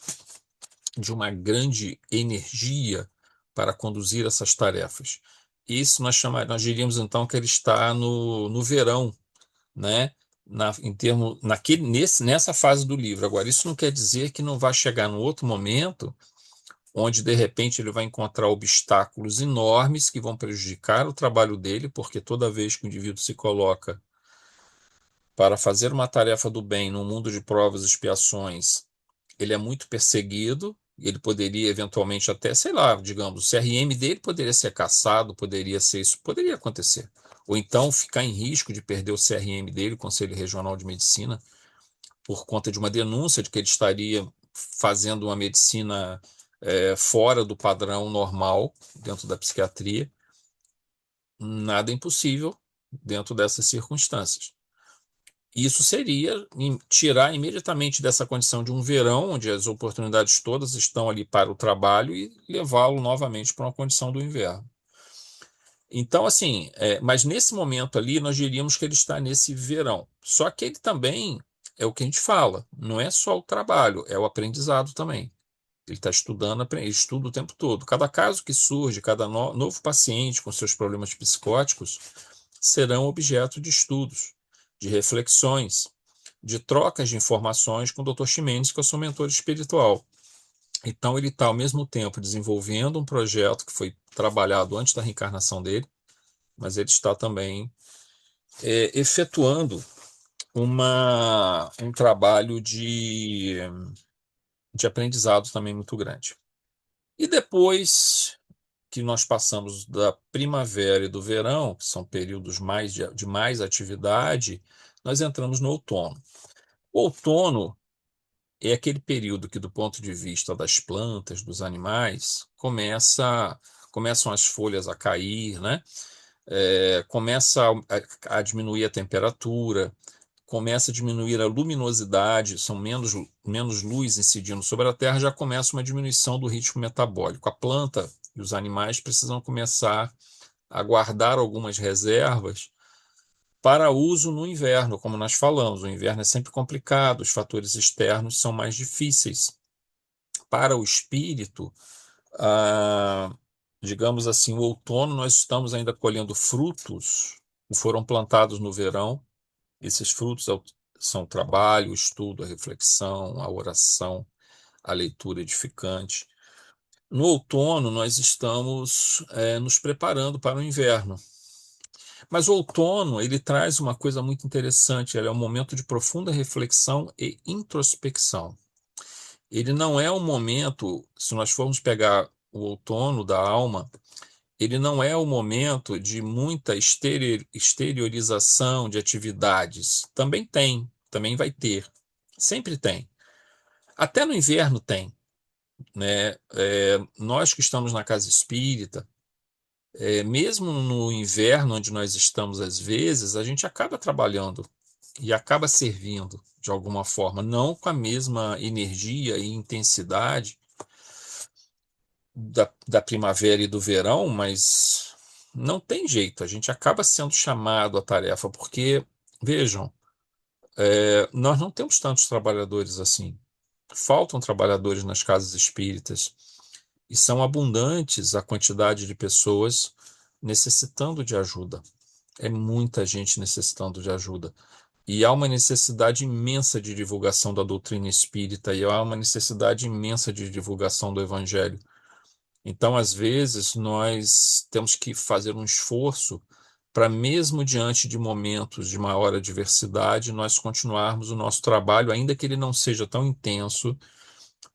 de uma grande energia para conduzir essas tarefas. Isso nós diríamos então que ele está no verão, né? Nessa fase do livro. Agora, isso não quer dizer que não vai chegar num outro momento onde de repente ele vai encontrar obstáculos enormes que vão prejudicar o trabalho dele, porque toda vez que o indivíduo se coloca para fazer uma tarefa do bem num mundo de provas e expiações, ele é muito perseguido, ele poderia eventualmente até, sei lá, digamos, o CRM dele poderia ser cassado, poderia ser isso, poderia acontecer. Ou então ficar em risco de perder o CRM dele, o Conselho Regional de Medicina, por conta de uma denúncia de que ele estaria fazendo uma medicina fora do padrão normal dentro da psiquiatria. Nada é impossível dentro dessas circunstâncias. Isso seria tirar imediatamente dessa condição de um verão, onde as oportunidades todas estão ali para o trabalho, e levá-lo novamente para uma condição do inverno. Então, assim, mas nesse momento ali, nós diríamos que ele está nesse verão. Só que ele também é o que a gente fala, não é só o trabalho, é o aprendizado também. Ele está estudando, ele estuda o tempo todo. Cada caso que surge, cada novo paciente com seus problemas psicóticos serão objeto de estudos, de reflexões, de trocas de informações com o Dr. Ximenes, que é o seu mentor espiritual. Então, ele está, ao mesmo tempo, desenvolvendo um projeto que foi trabalhado antes da reencarnação dele, mas ele está também efetuando um trabalho de aprendizado também muito grande. E depois que nós passamos da primavera e do verão, que são períodos de mais atividade, nós entramos no outono. O outono é aquele período que, do ponto de vista das plantas, dos animais, começam as folhas a cair, né? Começa a diminuir a temperatura, começa a diminuir a luminosidade, são menos luz incidindo sobre a Terra, já começa uma diminuição do ritmo metabólico. A planta e os animais precisam começar a guardar algumas reservas para uso no inverno, como nós falamos. O inverno é sempre complicado, os fatores externos são mais difíceis. Para o espírito, digamos assim, o outono, nós estamos ainda colhendo frutos que foram plantados no verão. Esses frutos são o trabalho, o estudo, a reflexão, a oração, a leitura edificante. No outono, nós estamos nos preparando para o inverno. Mas o outono, ele traz uma coisa muito interessante, ele é um momento de profunda reflexão e introspecção. Ele não é um momento, se nós formos pegar o outono da alma, ele não é o momento de muita exteriorização de atividades. Também tem, também vai ter, sempre tem. Até no inverno tem, né? Nós que estamos na casa espírita, mesmo no inverno onde nós estamos às vezes, a gente acaba trabalhando e acaba servindo de alguma forma, não com a mesma energia e intensidade da primavera e do verão, mas não tem jeito, a gente acaba sendo chamado à tarefa, porque, vejam, nós não temos tantos trabalhadores assim. Faltam trabalhadores nas casas espíritas e são abundantes a quantidade de pessoas necessitando de ajuda. É muita gente necessitando de ajuda. E há uma necessidade imensa de divulgação da doutrina espírita e há uma necessidade imensa de divulgação do evangelho. Então, às vezes, nós temos que fazer um esforço para, mesmo diante de momentos de maior adversidade, nós continuarmos o nosso trabalho, ainda que ele não seja tão intenso,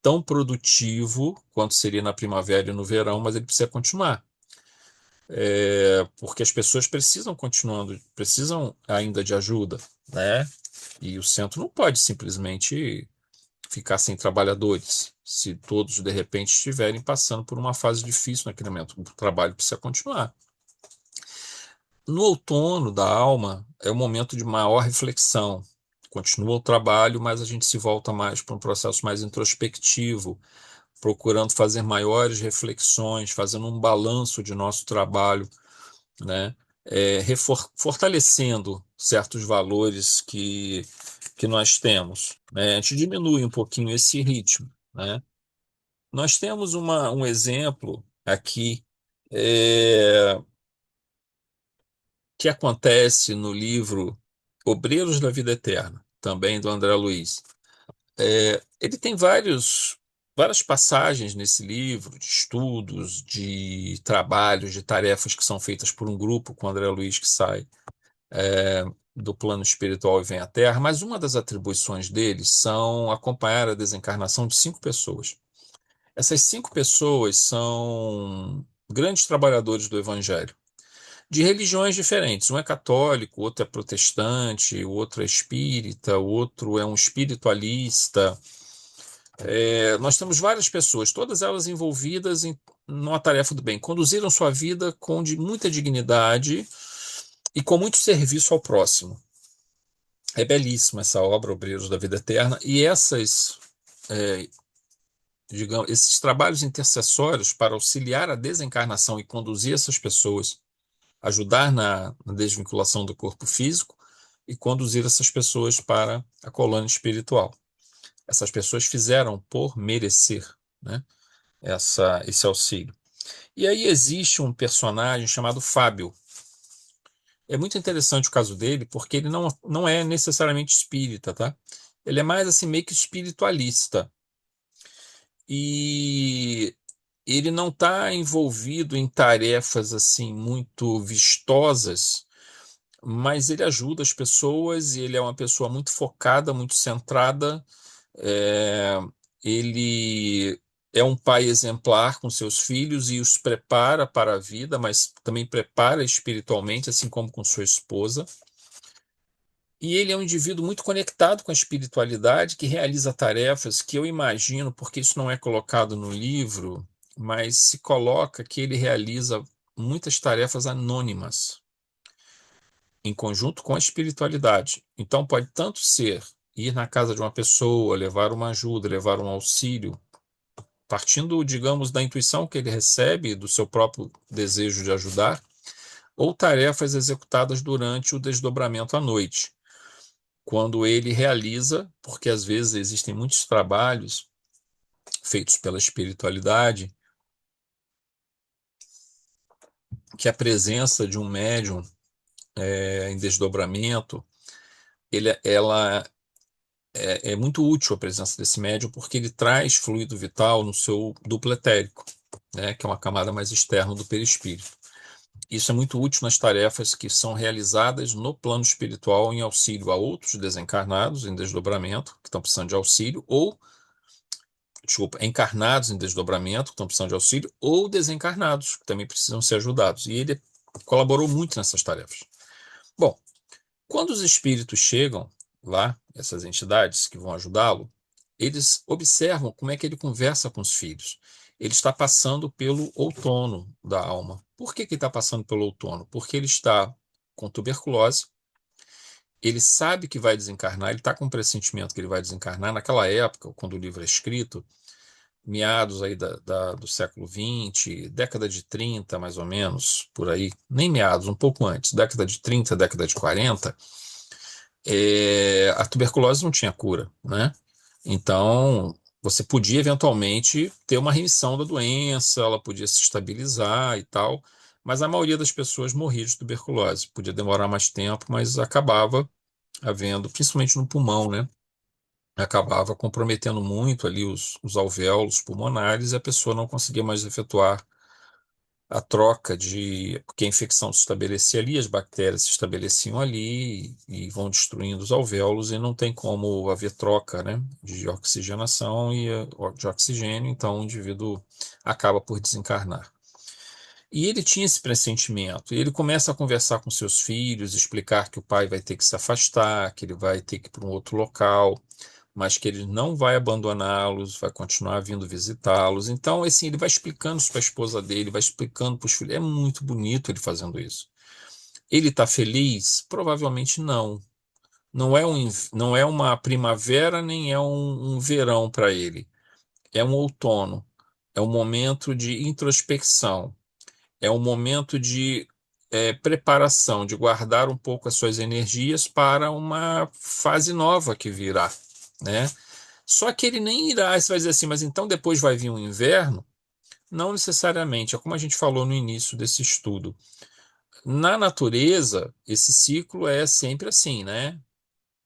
tão produtivo quanto seria na primavera e no verão, mas ele precisa continuar. Porque as pessoas precisam continuando, precisam ainda de ajuda, né? E o centro não pode simplesmente ficar sem trabalhadores, se todos de repente estiverem passando por uma fase difícil naquele momento. O trabalho precisa continuar. No outono da alma é o momento de maior reflexão. Continua o trabalho, mas a gente se volta mais para um processo mais introspectivo, procurando fazer maiores reflexões, fazendo um balanço de nosso trabalho, né? Fortalecendo certos valores que nós temos, né? A gente diminui um pouquinho esse ritmo, né? Nós temos um exemplo aqui é, que acontece no livro Obreiros da Vida Eterna, também do André Luiz. Ele tem várias passagens nesse livro, de estudos, de trabalhos, de tarefas que são feitas por um grupo com o André Luiz que sai é, do plano espiritual e vem à Terra, mas uma das atribuições deles são acompanhar a desencarnação de 5 pessoas. Essas 5 pessoas são grandes trabalhadores do Evangelho, de religiões diferentes. Um é católico, o outro é protestante, o outro é espírita, o outro é um espiritualista. Nós temos várias pessoas, todas elas envolvidas numa tarefa do bem. Conduziram sua vida com muita dignidade e com muito serviço ao próximo. É belíssima essa obra, Obreiros da Vida Eterna, e é, digamos, esses trabalhos intercessórios para auxiliar a desencarnação e conduzir essas pessoas, ajudar na desvinculação do corpo físico e conduzir essas pessoas para a colônia espiritual. Essas pessoas fizeram por merecer, né, esse auxílio. E aí existe um personagem chamado Fábio. É muito interessante o caso dele, porque ele não é necessariamente espírita, tá? Ele é mais assim, meio que espiritualista. E ele não está envolvido em tarefas assim muito vistosas, mas ele ajuda as pessoas e ele é uma pessoa muito focada, muito centrada. é, ele é um pai exemplar com seus filhos e os prepara para a vida, mas também prepara espiritualmente, assim como com sua esposa. E ele é um indivíduo muito conectado com a espiritualidade, que realiza tarefas que eu imagino, porque isso não é colocado no livro, mas se coloca que ele realiza muitas tarefas anônimas, em conjunto com a espiritualidade. Então, pode tanto ser ir na casa de uma pessoa, levar uma ajuda, levar um auxílio, partindo, digamos, da intuição que ele recebe, do seu próprio desejo de ajudar, ou tarefas executadas durante o desdobramento à noite quando ele realiza, porque às vezes existem muitos trabalhos feitos pela espiritualidade, que a presença de um médium em desdobramento, ela é muito útil a presença desse médium, porque ele traz fluido vital no seu duplo etérico, né, que é uma camada mais externa do perispírito. Isso é muito útil nas tarefas que são realizadas no plano espiritual em auxílio a outros desencarnados em desdobramento, que estão precisando de auxílio, ou desculpa, encarnados em desdobramento, que estão precisando de auxílio, ou desencarnados, que também precisam ser ajudados. E ele colaborou muito nessas tarefas. Bom, quando os espíritos chegam lá, essas entidades que vão ajudá-lo, eles observam como é que ele conversa com os filhos. Ele está passando pelo outono da alma. Por que que ele está passando pelo outono? Porque ele está com tuberculose, ele sabe que vai desencarnar, ele está com um pressentimento que ele vai desencarnar. Naquela época, quando o livro é escrito, meados aí do século XX, década de 30, mais ou menos, por aí, nem meados, um pouco antes, década de 30, década de 40, a tuberculose não tinha cura, né? Então, você podia eventualmente ter uma remissão da doença, ela podia se estabilizar e tal, mas a maioria das pessoas morria de tuberculose. Podia demorar mais tempo, mas acabava havendo, principalmente no pulmão, né? Acabava comprometendo muito ali os alvéolos pulmonares e a pessoa não conseguia mais efetuar a troca porque a infecção se estabelecia ali, as bactérias se estabeleciam ali e vão destruindo os alvéolos e não tem como haver troca, né, de oxigenação de oxigênio, então o indivíduo acaba por desencarnar. E ele tinha esse pressentimento, e ele começa a conversar com seus filhos, explicar que o pai vai ter que se afastar, que ele vai ter que ir para um outro local, mas que ele não vai abandoná-los, vai continuar vindo visitá-los. Então, assim, ele vai explicando isso para a esposa dele, vai explicando para os filhos. É muito bonito ele fazendo isso. Ele está feliz? Provavelmente não. Não é uma primavera, nem é um verão para ele. É um outono. É um momento de introspecção. É um momento de preparação, de guardar um pouco as suas energias para uma fase nova que virá, né? Só que ele nem irá, você vai dizer assim, mas então depois vai vir um inverno? Não necessariamente, é como a gente falou no início desse estudo. Na natureza, esse ciclo é sempre assim, né?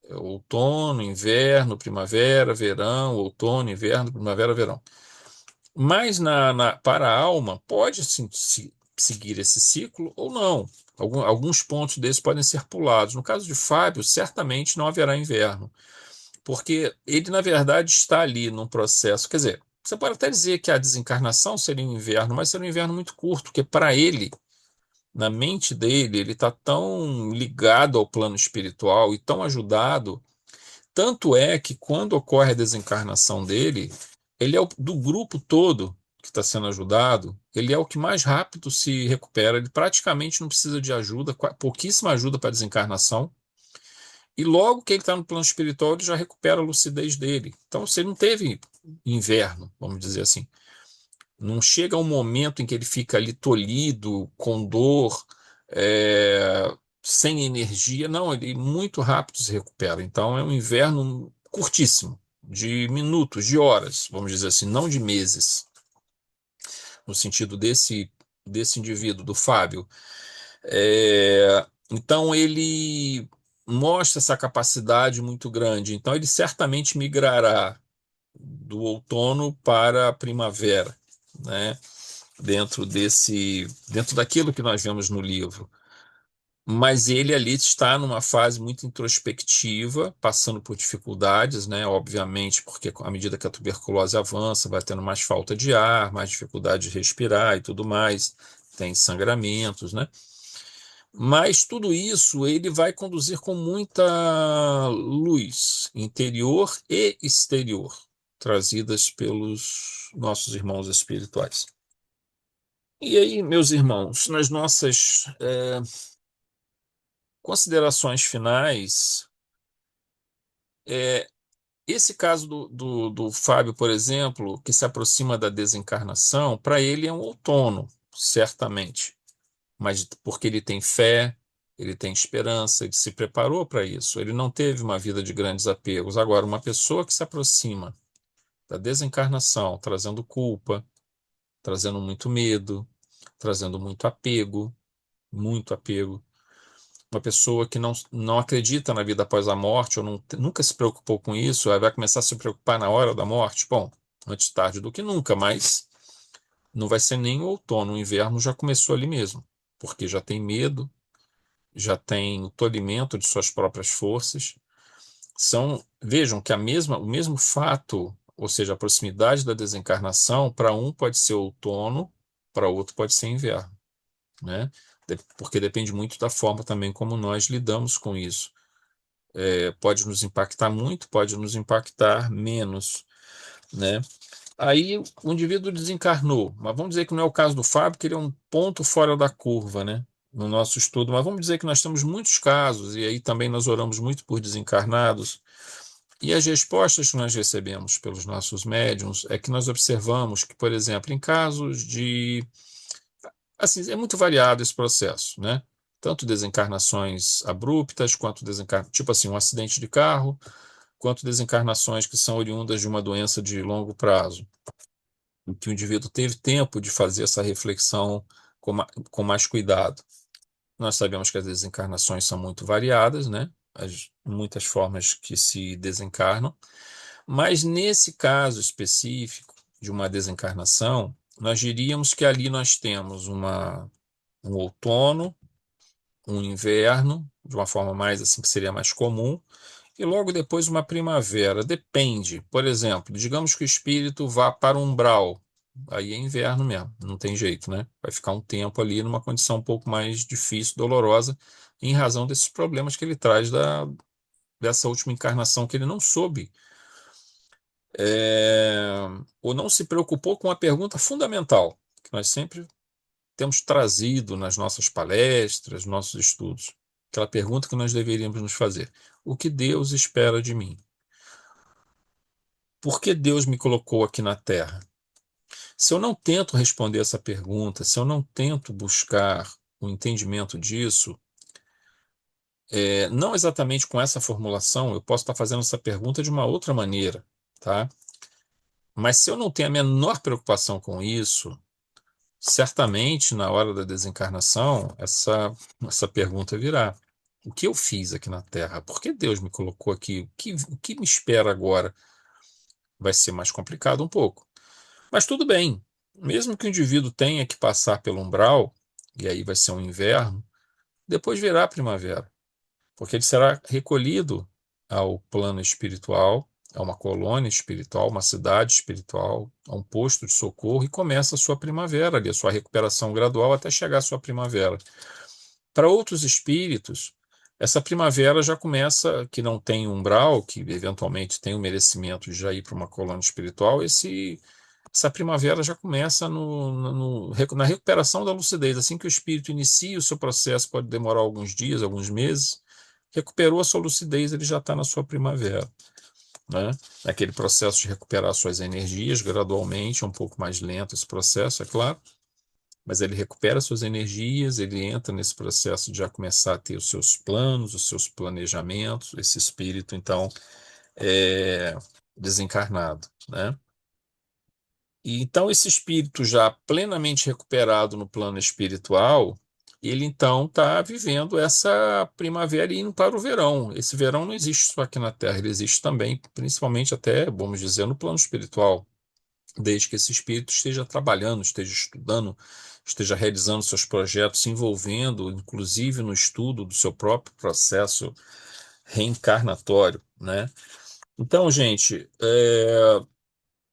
Outono, inverno, primavera, verão, outono, inverno, primavera, verão. Mas para a alma, pode sim, seguir esse ciclo ou não. Alguns pontos desses podem ser pulados. No caso de Fábio, certamente não haverá inverno, porque ele, na verdade, está ali num processo. Quer dizer, você pode até dizer que a desencarnação seria um inverno, mas seria um inverno muito curto, porque para ele, na mente dele, ele está tão ligado ao plano espiritual e tão ajudado. Tanto é que quando ocorre a desencarnação dele, ele é do grupo todo que está sendo ajudado, ele é o que mais rápido se recupera. Ele praticamente não precisa de ajuda, pouquíssima ajuda para a desencarnação. E logo que ele está no plano espiritual, ele já recupera a lucidez dele. Então, você não teve inverno, vamos dizer assim. Não chega um momento em que ele fica ali tolhido, com dor, sem energia. Não, ele muito rápido se recupera. Então, é um inverno curtíssimo, de minutos, de horas, vamos dizer assim, não de meses, no sentido desse indivíduo, do Fábio. Então ele mostra essa capacidade muito grande. Então ele certamente migrará do outono para a primavera, né? Dentro daquilo que nós vemos no livro. Mas ele ali está numa fase muito introspectiva, passando por dificuldades, né? Obviamente, porque à medida que a tuberculose avança, vai tendo mais falta de ar, mais dificuldade de respirar e tudo mais, tem sangramentos, né? Mas tudo isso ele vai conduzir com muita luz interior e exterior, trazidas pelos nossos irmãos espirituais. E aí, meus irmãos, nas nossas considerações finais, é, esse caso do Fábio, por exemplo, que se aproxima da desencarnação, para ele é um outono, certamente. Mas porque ele tem fé, ele tem esperança, ele se preparou para isso. Ele não teve uma vida de grandes apegos. Agora, uma pessoa que se aproxima da desencarnação, trazendo culpa, trazendo muito medo, trazendo muito apego, uma pessoa que não acredita na vida após a morte, ou nunca se preocupou com isso, aí vai começar a se preocupar na hora da morte. Bom, antes tarde do que nunca, mas não vai ser nem o outono, o inverno já começou ali mesmo, porque já tem medo, já tem o tolimento de suas próprias forças. Vejam que o mesmo fato ou seja, a proximidade da desencarnação, para um pode ser outono, para outro pode ser inverno, né? Porque depende muito da forma também como nós lidamos com isso. Pode nos impactar muito, pode nos impactar menos, né? Aí o indivíduo desencarnou, mas vamos dizer que não é o caso do Fábio, que ele é um ponto fora da curva, né? No nosso estudo, mas vamos dizer que nós temos muitos casos, e aí também nós oramos muito por desencarnados, e as respostas que nós recebemos pelos nossos médiuns é que nós observamos que, por exemplo, em casos de. Assim, é muito variado esse processo, né? Tanto desencarnações abruptas, quanto tipo assim, um acidente de carro, quanto desencarnações que são oriundas de uma doença de longo prazo, em que o indivíduo teve tempo de fazer essa reflexão com mais cuidado. Nós sabemos que as desencarnações são muito variadas, né? Muitas formas que se desencarnam, mas nesse caso específico de uma desencarnação, nós diríamos que ali nós temos um outono, um inverno, de uma forma mais assim que seria mais comum, e logo depois uma primavera. Depende. Por exemplo, digamos que o espírito vá para o umbral. Aí é inverno mesmo, não tem jeito, né? Vai ficar um tempo ali numa condição um pouco mais difícil, dolorosa, em razão desses problemas que ele traz dessa última encarnação que ele não soube, é, ou não se preocupou com a pergunta fundamental, que nós sempre temos trazido nas nossas palestras, nossos estudos. Aquela pergunta que nós deveríamos nos fazer: o que Deus espera de mim? Por que Deus me colocou aqui na Terra? Se eu não tento responder essa pergunta, se eu não tento buscar o entendimento disso, não exatamente com essa formulação, eu posso estar fazendo essa pergunta de uma outra maneira, tá? Mas se eu não tenho a menor preocupação com isso, certamente na hora da desencarnação, essa pergunta virá: o que eu fiz aqui na Terra? Por que Deus me colocou aqui? O que me espera agora? Vai ser mais complicado um pouco. Mas tudo bem, mesmo que o indivíduo tenha que passar pelo umbral, e aí vai ser um inverno, depois virá a primavera, porque ele será recolhido ao plano espiritual, a uma colônia espiritual, uma cidade espiritual, a um posto de socorro, e começa a sua primavera ali, a sua recuperação gradual até chegar à sua primavera. Para outros espíritos, essa primavera já começa, que não tem umbral, que eventualmente tem o merecimento de já ir para uma colônia espiritual, essa primavera já começa na recuperação da lucidez. Assim que o espírito inicia o seu processo, pode demorar alguns dias, alguns meses, recuperou a sua lucidez, ele já está na sua primavera, né? Naquele processo de recuperar suas energias gradualmente, é um pouco mais lento esse processo, é claro, mas ele recupera suas energias, ele entra nesse processo de já começar a ter os seus planos, os seus planejamentos, esse espírito, então, é desencarnado, né? E então esse espírito já plenamente recuperado no plano espiritual, ele então está vivendo essa primavera e indo para o verão. Esse verão não existe só aqui na Terra, ele existe também, principalmente até, vamos dizer, no plano espiritual, desde que esse espírito esteja trabalhando, esteja estudando, esteja realizando seus projetos, se envolvendo, inclusive no estudo do seu próprio processo reencarnatório, né? Então, gente,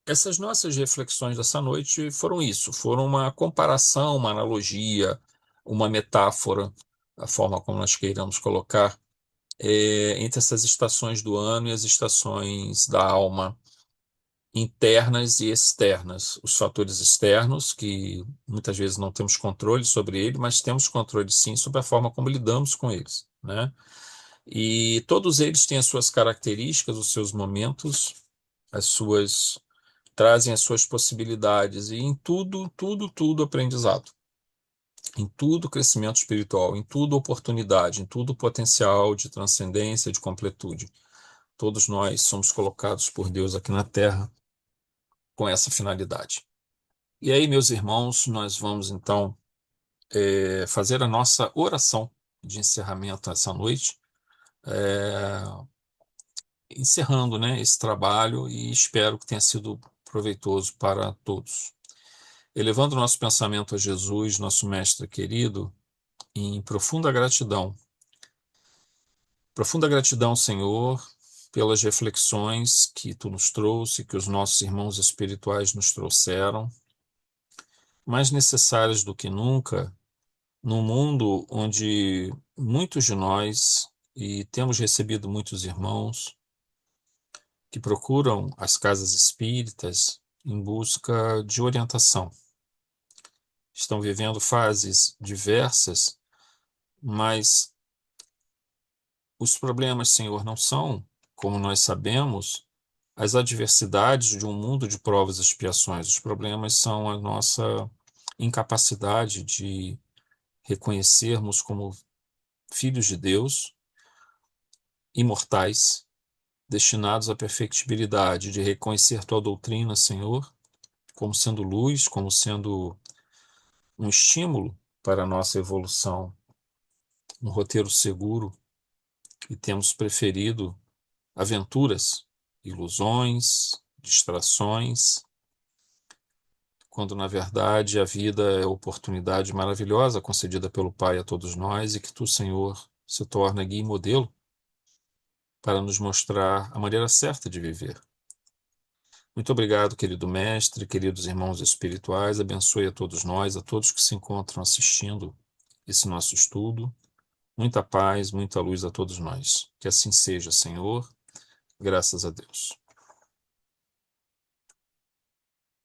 essas nossas reflexões dessa noite foram isso, foram uma comparação, uma analogia, uma metáfora, a forma como nós queiramos colocar, entre essas estações do ano e as estações da alma, internas e externas. Os fatores externos, que muitas vezes não temos controle sobre ele, mas temos controle sim sobre a forma como lidamos com eles, né? E todos eles têm as suas características, os seus momentos, as suas trazem as suas possibilidades e em tudo, tudo, tudo aprendizado. Em tudo crescimento espiritual, em tudo oportunidade, em tudo potencial de transcendência, de completude. Todos nós somos colocados por Deus aqui na Terra com essa finalidade. E aí, meus irmãos, nós vamos então fazer a nossa oração de encerramento essa noite, é, encerrando, né, esse trabalho e espero que tenha sido proveitoso para todos. Elevando nosso pensamento a Jesus, nosso Mestre querido, em profunda gratidão. Profunda gratidão, Senhor, pelas reflexões que tu nos trouxe, que os nossos irmãos espirituais nos trouxeram, mais necessárias do que nunca, num mundo onde muitos de nós, e temos recebido muitos irmãos, que procuram as casas espíritas em busca de orientação. Estão vivendo fases diversas, mas os problemas, Senhor, não são, como nós sabemos, as adversidades de um mundo de provas e expiações. Os problemas são a nossa incapacidade de reconhecermos como filhos de Deus, imortais, destinados à perfectibilidade, de reconhecer tua doutrina, Senhor, como sendo luz, como sendo um estímulo para a nossa evolução, um roteiro seguro, e temos preferido aventuras, ilusões, distrações, quando na verdade a vida é a oportunidade maravilhosa concedida pelo Pai a todos nós e que tu, Senhor, se torna guia e modelo para nos mostrar a maneira certa de viver. Muito obrigado, querido mestre, queridos irmãos espirituais, abençoe a todos nós, a todos que se encontram assistindo esse nosso estudo. Muita paz, muita luz a todos nós. Que assim seja, Senhor. Graças a Deus.